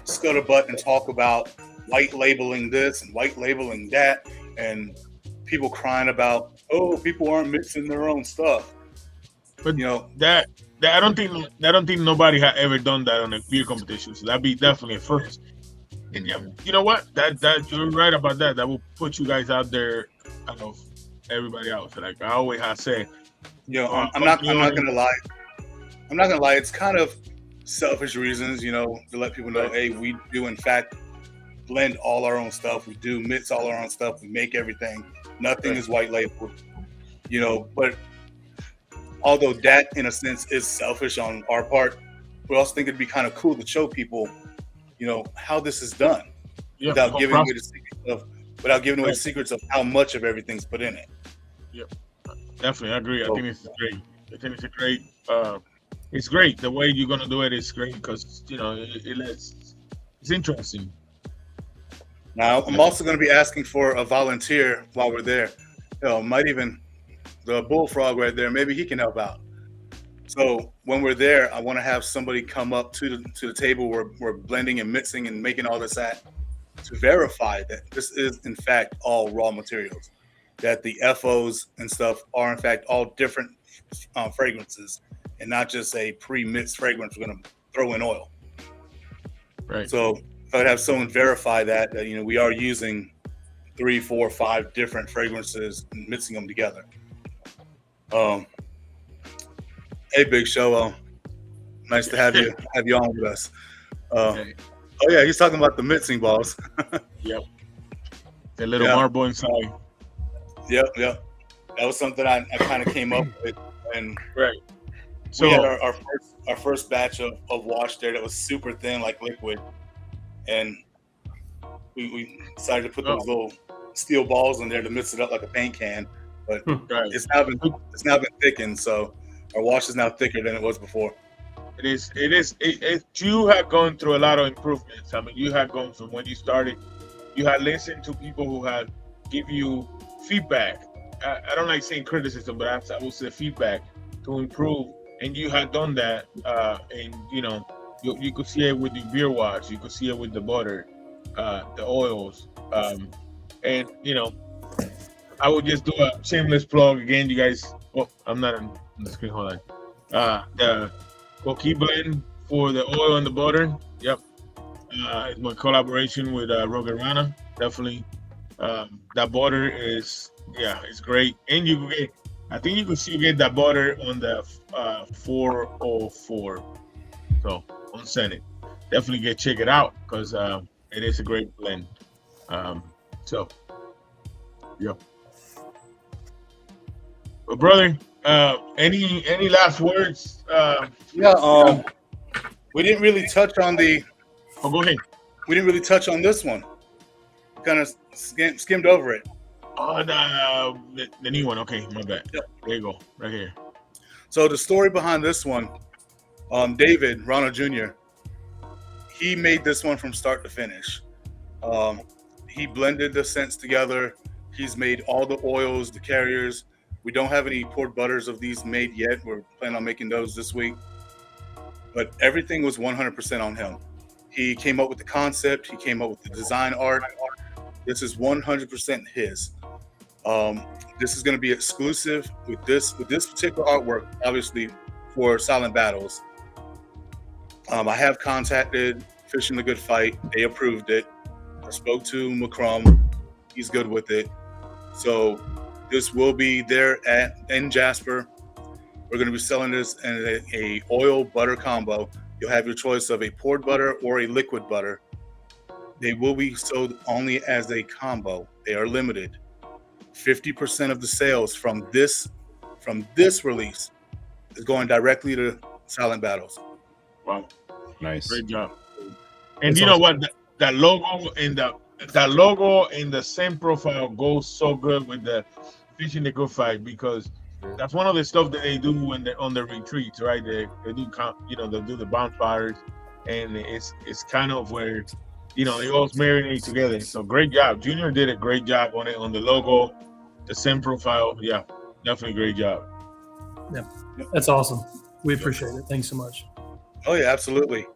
scuttlebutt and talk about white labeling this and white labeling that, and people crying about, oh, people aren't mixing their own stuff. But you know that I don't think nobody had ever done that on a beer competition. So that'd be definitely a first. And yeah, you know what? That you're right about that. That will put you guys out there out of everybody else. Like I always have said. You know, I'm not gonna lie. I'm not gonna lie. It's kind of selfish reasons, you know, to let people know, hey, we do in fact blend all our own stuff. We do mix all our own stuff. We make everything. Nothing is white labeled, you know. But although that, in a sense, is selfish on our part, we also think it'd be kind of cool to show people, you know, how this is done without giving away the secrets of how much of everything's put in it. Yep, definitely, I agree. I think it's great. I think it's a great. It's great. The way you're gonna do it is great because you know it's interesting. Now I'm also going to be asking for a volunteer while we're there. You know, might even the bullfrog right there. Maybe he can help out. So when we're there, I want to have somebody come up to the table where we're blending and mixing and making all this at to verify that this is in fact all raw materials, that the FOs and stuff are in fact all different fragrances and not just a pre-mixed fragrance we're going to throw in oil. Right. So if I would have someone verify that you know we are using 3, 4, 5 different fragrances and mixing them together. Hey, Big Show, nice to have you on with us. Oh yeah, he's talking about the mixing balls. Yep. The little marble inside. Yep. That was something I kind of came up with, and Right. we So had our first batch of wash there that was super thin, like liquid, and we decided to put those little steel balls in there to mix it up like a paint can. But right. it's now been thickened, so our wash is now thicker than it was before. It is. You have gone through a lot of improvements. I mean, you have gone from when you started. You had listened to people who had give you feedback. I don't like saying criticism, but I would say feedback to improve. And you had done that, and you could see it with the beer wash. You could see it with the butter, the oils, and I would just do a shameless plug again. You guys, I'm not on the screen. Hold on. The Coqui blend for the oil and the butter. Yep. It's my collaboration with Rugged Rana. Definitely. That butter is, it's great. And you can get, I think you can still get that butter on the 404. So on Senate. Definitely check it out because it is a great blend. So, yep. But brother, any last words? We didn't really touch on the. Oh, go ahead. We didn't really touch on this one. Kind of skimmed over it. Oh, the new one. Okay, my bad. Yep. There you go, right here. So the story behind this one, David Ronald Jr. He made this one from start to finish. He blended the scents together. He's made all the oils, the carriers. We don't have any poured butters of these made yet. We're planning on making those this week. But everything was 100% on him. He came up with the concept. He came up with the design art. This is 100% his. This is going to be exclusive with this particular artwork, obviously, for Silent Battles. I have contacted Fishing the Good Fight. They approved it. I spoke to McCrum. He's good with it. So this will be there in Jasper. We're going to be selling this in a oil butter combo. You'll have your choice of a poured butter or a liquid butter. They will be sold only as a combo. They are limited. 50% of the sales from this release is going directly to Silent Battles. Wow, nice, great job. And you know what? That logo and the same profile goes so good with the Fishing the Good Fight because that's one of the stuff that they do when they're on the retreats, right? They do, they do the bonfires, and it's kind of where, they all marinate together. So great job. Junior did a great job on it, on the logo, the same profile. Yeah, definitely great job. Yeah, that's awesome. We appreciate it. Thanks so much. Oh yeah, absolutely.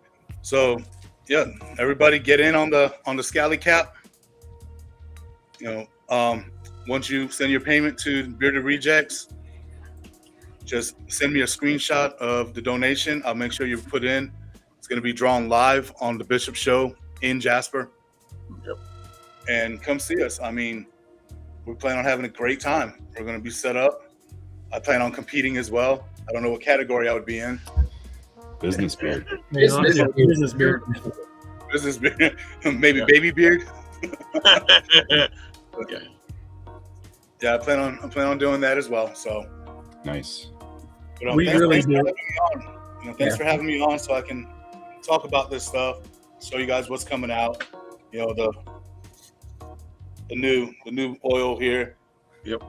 So yeah, everybody get in on the Scally Cap. Once you send your payment to Bearded Rejects, just send me a screenshot of the donation. I'll make sure you put in. It's going to be drawn live on the Bishop Show in Jasper. Yep. And come see us. I mean, we plan on having a great time. We're going to be set up. I plan on competing as well. I don't know what category I would be in. Business beard. Business beard. Business beard. Maybe baby beard. Yeah, I plan on doing that as well. So nice. But, We really do. Thanks for having me on, so I can talk about this stuff, show you guys what's coming out. The new oil here. Yep.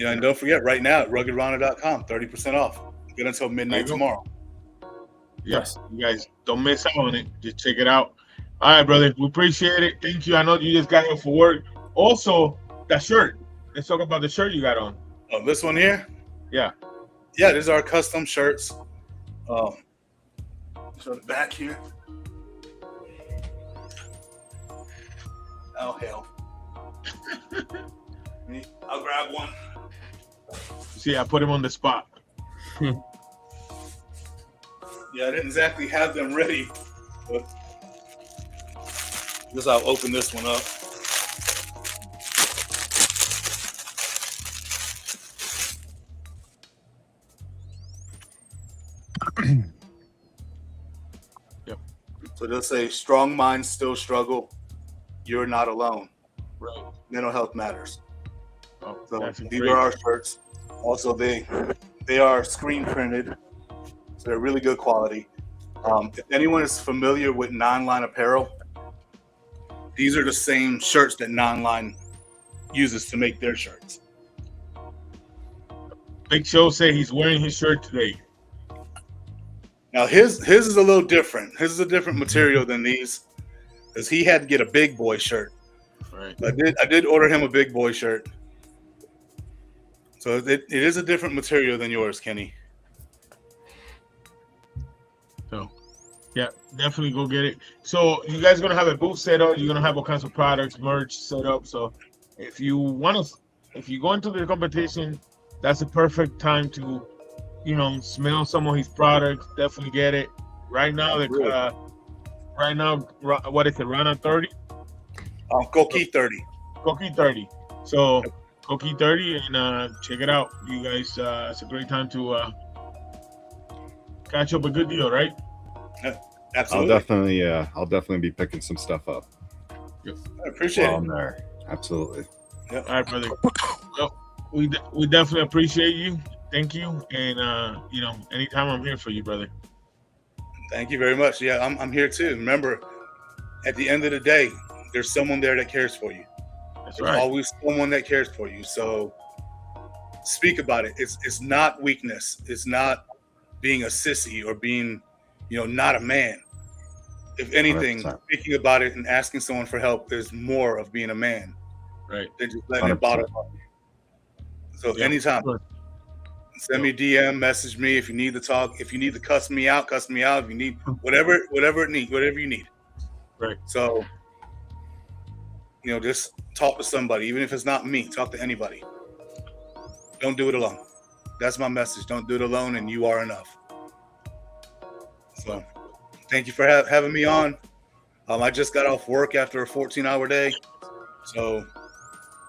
And don't forget, right now at ruggedrana.com, 30% off. Good until midnight tomorrow. Yes, you guys don't miss out on it. Just check it out. All right, brother. We appreciate it. Thank you. I know you just got here for work. Also, that shirt. Let's talk about the shirt you got on. Oh, this one here? Yeah. Yeah, these are our custom shirts. So the back here. Oh, hell. I'll grab one. See, I put him on the spot. Yeah, I didn't exactly have them ready, but I guess I'll open this one up. Yep. So they'll say, strong minds still struggle. You're not alone. Right. Mental health matters. Oh, So that's these great. are our shirts. Also, they are screen printed, so they're really good quality. If anyone is familiar with Non-Line Apparel, these are the same shirts that Non-Line uses to make their shirts. Big Show said he's wearing his shirt today. Now his is a little different. His is a different material than these, because he had to get a big boy shirt. Right. I did order him a big boy shirt. So it is a different material than yours, Kenny. So, yeah, definitely go get it. So you guys gonna have a booth set up. You're gonna have all kinds of products, merch set up. So if you go into the competition, that's the perfect time to, smell some of his products. Definitely get it. Right now, what is it? Rana 30. Koki 30. Koki 30. So Koki 30 and check it out, you guys. It's a great time to catch up a good deal, right? Absolutely. I'll definitely be picking some stuff up. I appreciate while it. I'm there. Absolutely. All right, brother. Well, we definitely appreciate you. Thank you, and anytime I'm here for you, brother. Thank you very much. Yeah, I'm here too. Remember, at the end of the day, there's someone there that cares for you. That's There's right. always someone that cares for you. So speak about it. It's not weakness. It's not being a sissy or being, not a man. If anything, 100%. speaking about it and asking someone for help is more of being a man Right. than just letting it bottle up. So anytime, send me DM, message me if you need to talk. If you need to cuss me out. If you need whatever you need. Right. So, just talk to somebody, even if it's not me. Talk to anybody. Don't do it alone. That's my message. Don't do it alone, and you are enough. So, thank you for having me on. I just got off work after a 14-hour day. So,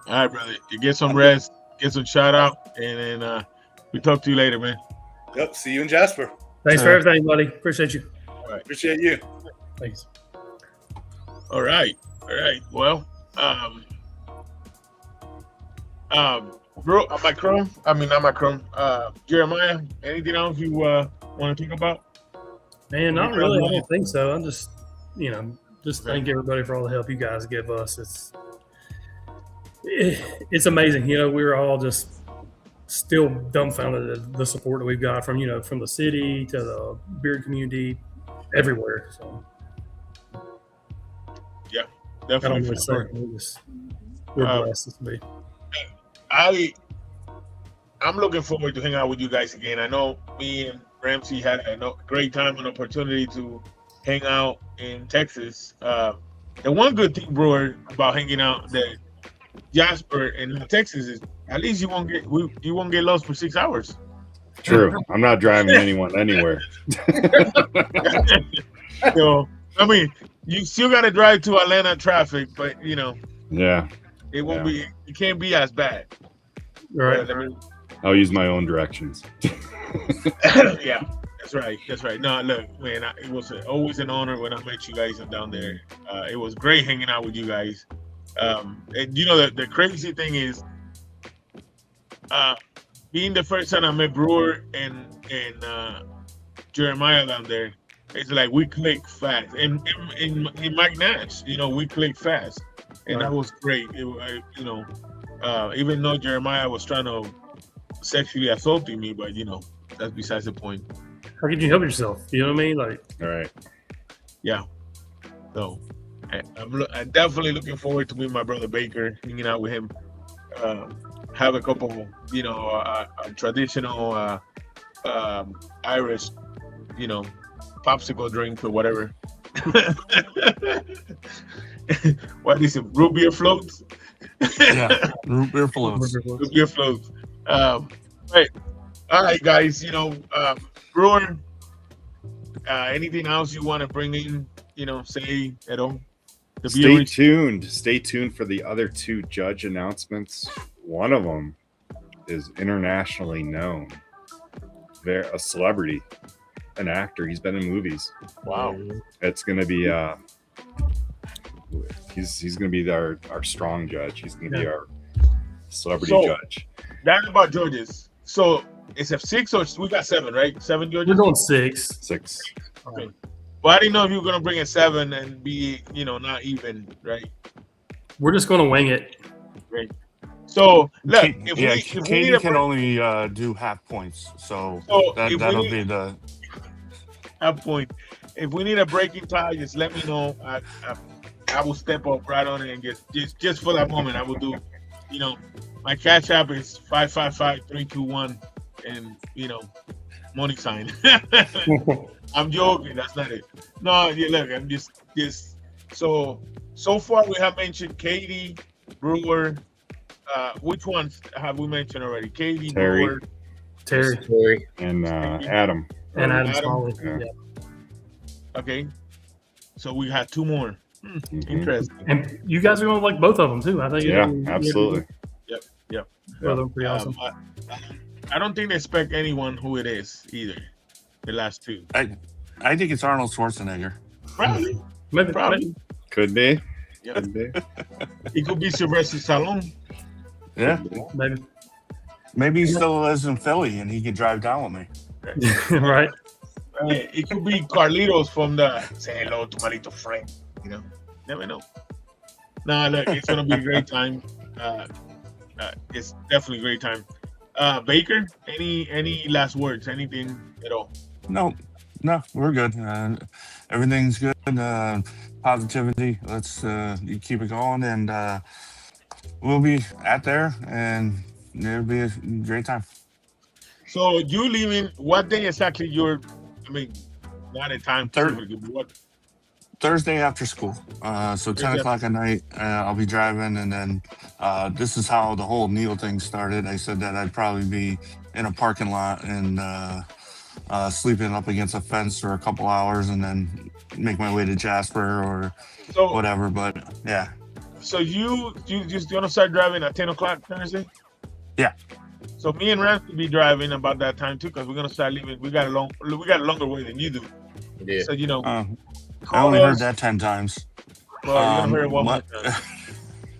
all right, brother. You get some rest, get some shout out, and then we talk to you later, man. Yep. See you in Jasper. Thanks for everything, buddy. Appreciate you. All right. Appreciate you. Thanks. All right. Well, bro, Jeremiah, anything else you want to talk about? Man, not really. I don't think so. I'm just, thank everybody for all the help you guys give us. It's amazing. We were all just still dumbfounded at the support that we've got from the city to the beard community, everywhere. So yeah, I don't definitely. know what to say. We're blessed to be. I'm looking forward to hang out with you guys again. I know me and Ramsey had a great time and opportunity to hang out in Texas. The one good thing, Brewer, about hanging out at Jasper and Texas is at least you won't get lost for 6 hours. True. I'm not driving anyone anywhere. So, I mean, you still got to drive to Atlanta traffic, but Yeah. it won't be. It can't be as bad. Right. I mean, I'll use my own directions. yeah, that's right. No, look, man, it was always an honor when I met you guys down there. It was great hanging out with you guys. And the crazy thing is, being the first time I met Brewer and Jeremiah down there, it's like we click fast. And in Mike Nash, we click fast, and that was great. Even though Jeremiah was trying to sexually assaulting me, but that's besides the point. How could you help yourself? You know what I mean? Like, All right. Yeah. So I'm definitely looking forward to meet my brother Baker, hanging out with him, have a couple, traditional Irish, popsicle drink or whatever. What is it? Root beer floats? Yeah, root beer floats. Root beer floats. Right. All right, guys. Brewer, anything else you want to bring in? Say at all. Stay tuned. Stay tuned for the other two judge announcements. One of them is internationally known. They're a celebrity, an actor. He's been in movies. Wow. It's going to be he's going to be our strong judge. He's going to be our celebrity So- judge. That's about judges. So it's a 6 or we got 7, right? 7 judges. We're going 6. 6. Okay. Well, I didn't know if you were gonna bring a 7 and be, not even, right? We're just going to wing it. Right. So look, Katie, if yeah, we need Katie a can break- only do half points, so So if we that'll need- be the. that point. If we need a breaking tie, just let me know. I will step up right on it and just for that moment, I will do. My cash app is 555-321, and money sign. I'm joking. That's not it. No, yeah, look, I'm just. So far we have mentioned Katie, Brewer. Which ones have we mentioned already? Katie, Terry. Brewer, Terry And Adam. and Adam Adam. Smalley. Yeah. Yeah. Okay. So we had 2 more. Mhm. Interesting. And you guys are going to like both of them too. I think. Yeah, absolutely. Yep. Both of them pretty awesome. I don't think they expect anyone who it is either. The last 2. I think it's Arnold Schwarzenegger. Probably. Maybe. Probably. Could be. Yeah. Could be. It could be Sylvester Stallone. Yeah, Maybe. maybe he still lives in Philly and he can drive down with me. Right. It could be Carlitos from the Say Hello to My Little Friend. Never know. No, look, it's gonna be a great time. It's definitely a great time. Baker, any last words? Anything at all? No, we're good. Everything's good. Positivity. Let's keep it going, and we'll be out there, and it'll be a great time. So you leaving? What day exactly? Not a time. specifically, but what? Thursday after school. So 10 Thursday o'clock at night, I'll be driving, and then this is how the whole Neil thing started. I said that I'd probably be in a parking lot and sleeping up against a fence for a couple hours, and then make my way to Jasper or So whatever. But yeah, So you just gonna start driving at 10 o'clock Thursday? Yeah. So me and Rams will be driving about that time too, because we're gonna start leaving. We got a longer way than you do. Yeah. So I only heard us. that 10 times. Well, you're gonna hear it one more what- time.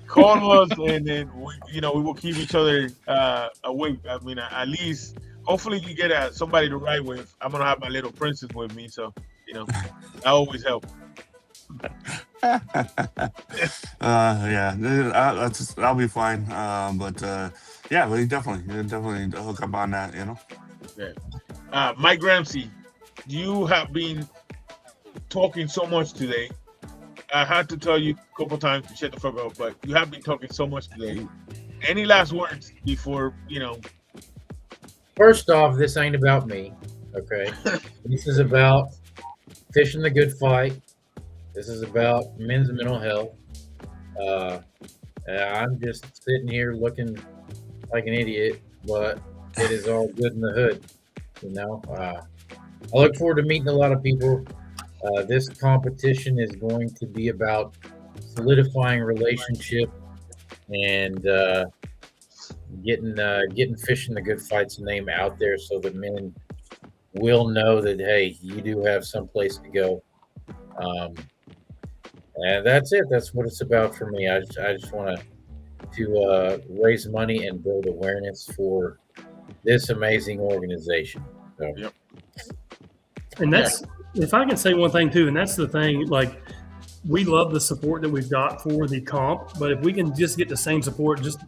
Call us, and then we will keep each other awake. I mean, at least, hopefully, you get somebody to ride with. I'm gonna have my little princess with me, so that always helps. Yeah, I'll be fine. But yeah, we definitely hook up on that. Yeah. Mike Ramsey, you have been talking so much today. I had to tell you a couple times to shut the fuck up, but you have been talking so much today. Any last words before First off, this ain't about me. Okay, this is about fishing the good fight. This is about men's mental health. I'm just sitting here looking like an idiot, but it is all good in the hood. I look forward to meeting a lot of people. This competition is going to be about solidifying relationship and getting fishing the good fights name out there, so that men will know that, hey, you do have some place to go. And that's it. That's what it's about for me. I just want to raise money and build awareness for this amazing organization. So. Yep. And that's, if I can say one thing too, and that's the thing, like, we love the support that we've got for the comp, but if we can just get the same support, just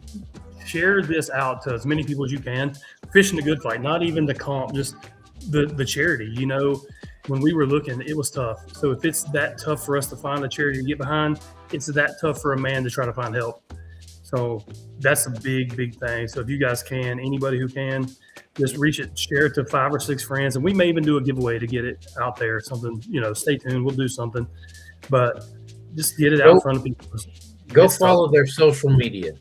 share this out to as many people as you can. Fishing the good fight, not even the comp, just the charity. When we were looking, it was tough. So if it's that tough for us to find a charity to get behind, it's that tough for a man to try to find help. So that's a big, big thing. So if you guys can, anybody who can, just reach it, share it to 5 or 6 friends, and we may even do a giveaway to get it out there. Something, stay tuned. We'll do something, but just get it out in front of people. Go follow their social media.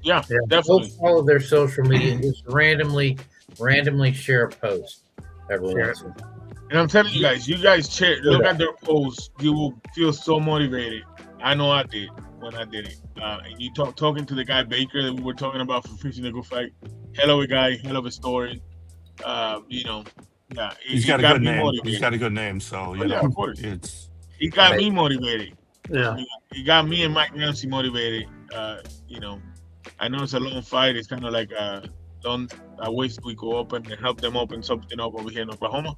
Yeah, Go definitely. follow their social media and just randomly share a post every once in a while. And I'm telling you guys look at their posts. You will feel so motivated. I know I did when I did it. And you talking to the guy Baker that we were talking about for Fishing the Good Fight. Hell of a guy, hell of a story. Yeah, He's got a good name. He's got a good name, so of course. it's He got me motivated. Yeah. He got me and Mike Ramsey motivated. You know, I know it's a long fight. It's kind of like I wish we could open and help them open something up over here in Oklahoma.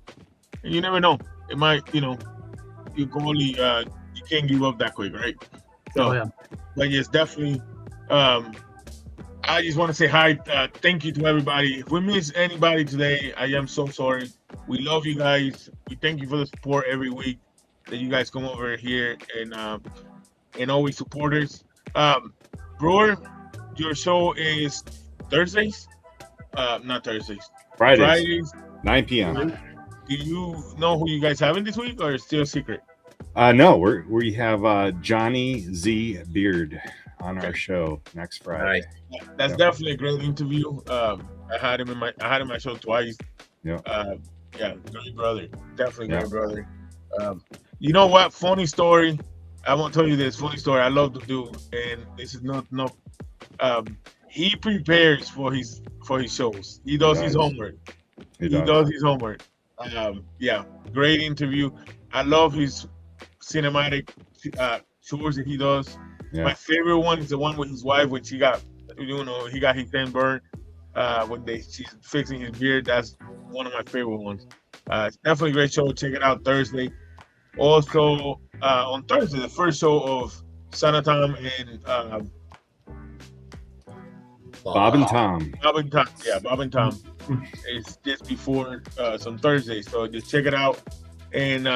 And you never know. It might, you know, you can only you can't give up that quick, right? So, but yes, definitely. I just want to say hi. Thank you to everybody. If we miss anybody today, I am so sorry. We love you guys. We thank you for the support every week that you guys come over here and always support us. Brewer, your show is Thursdays? Not Thursdays. Fridays. 9 p.m. Do you know who you guys having this week, or is it still a secret? No, we have Johnny Z Beard on our show next Friday. That's definitely a great interview. I had him in my show twice. Yeah. Yeah, great brother. Definitely great brother. You know what? Funny story. I won't tell you this funny story. I love to do, and this is no. He prepares for his shows. He does his homework. He does his homework. Yeah, great interview. I love his cinematic shows that he does. Yeah. My favorite one is the one with his wife when he got his hand burned when she's fixing his beard. That's one of my favorite ones. It's definitely a great show. Check it out Thursday. Also on Thursday, the first show of Sanatom and Bob and Tom. Bob and Tom. It's just before some Thursday, so just check it out. And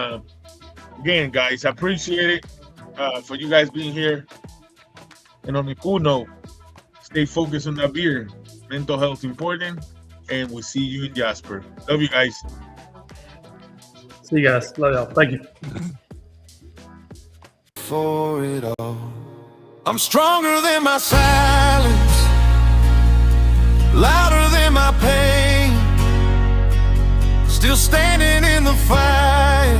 again, guys, I appreciate it for you guys being here. And on the cool note, stay focused on that beer. Mental health important, and we'll see you in Jasper. Love you guys. See you guys. Love y'all. Thank you. For it all, I'm stronger than my silence, louder than my pain, still standing in the fight,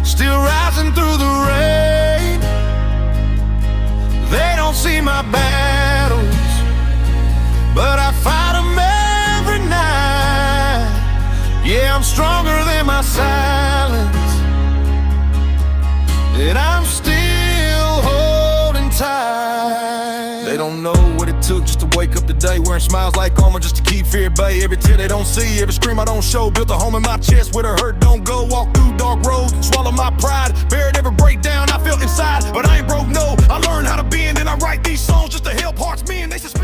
still rising through the rain. They don't see my battles, but I fight them every night. Yeah, I'm stronger than my silence, and I'm still holding tight. They don't know what it took just to wake up today, wearing smiles like armor just to keep fear at bay. Every tear they don't see, every scream I don't show, built a home in my chest where the hurt don't go. Walk through dark roads, swallow my pride, buried every breakdown I felt inside, but I ain't broke, no. I learned how to bend, and I write these songs just to help hearts mend. They suspect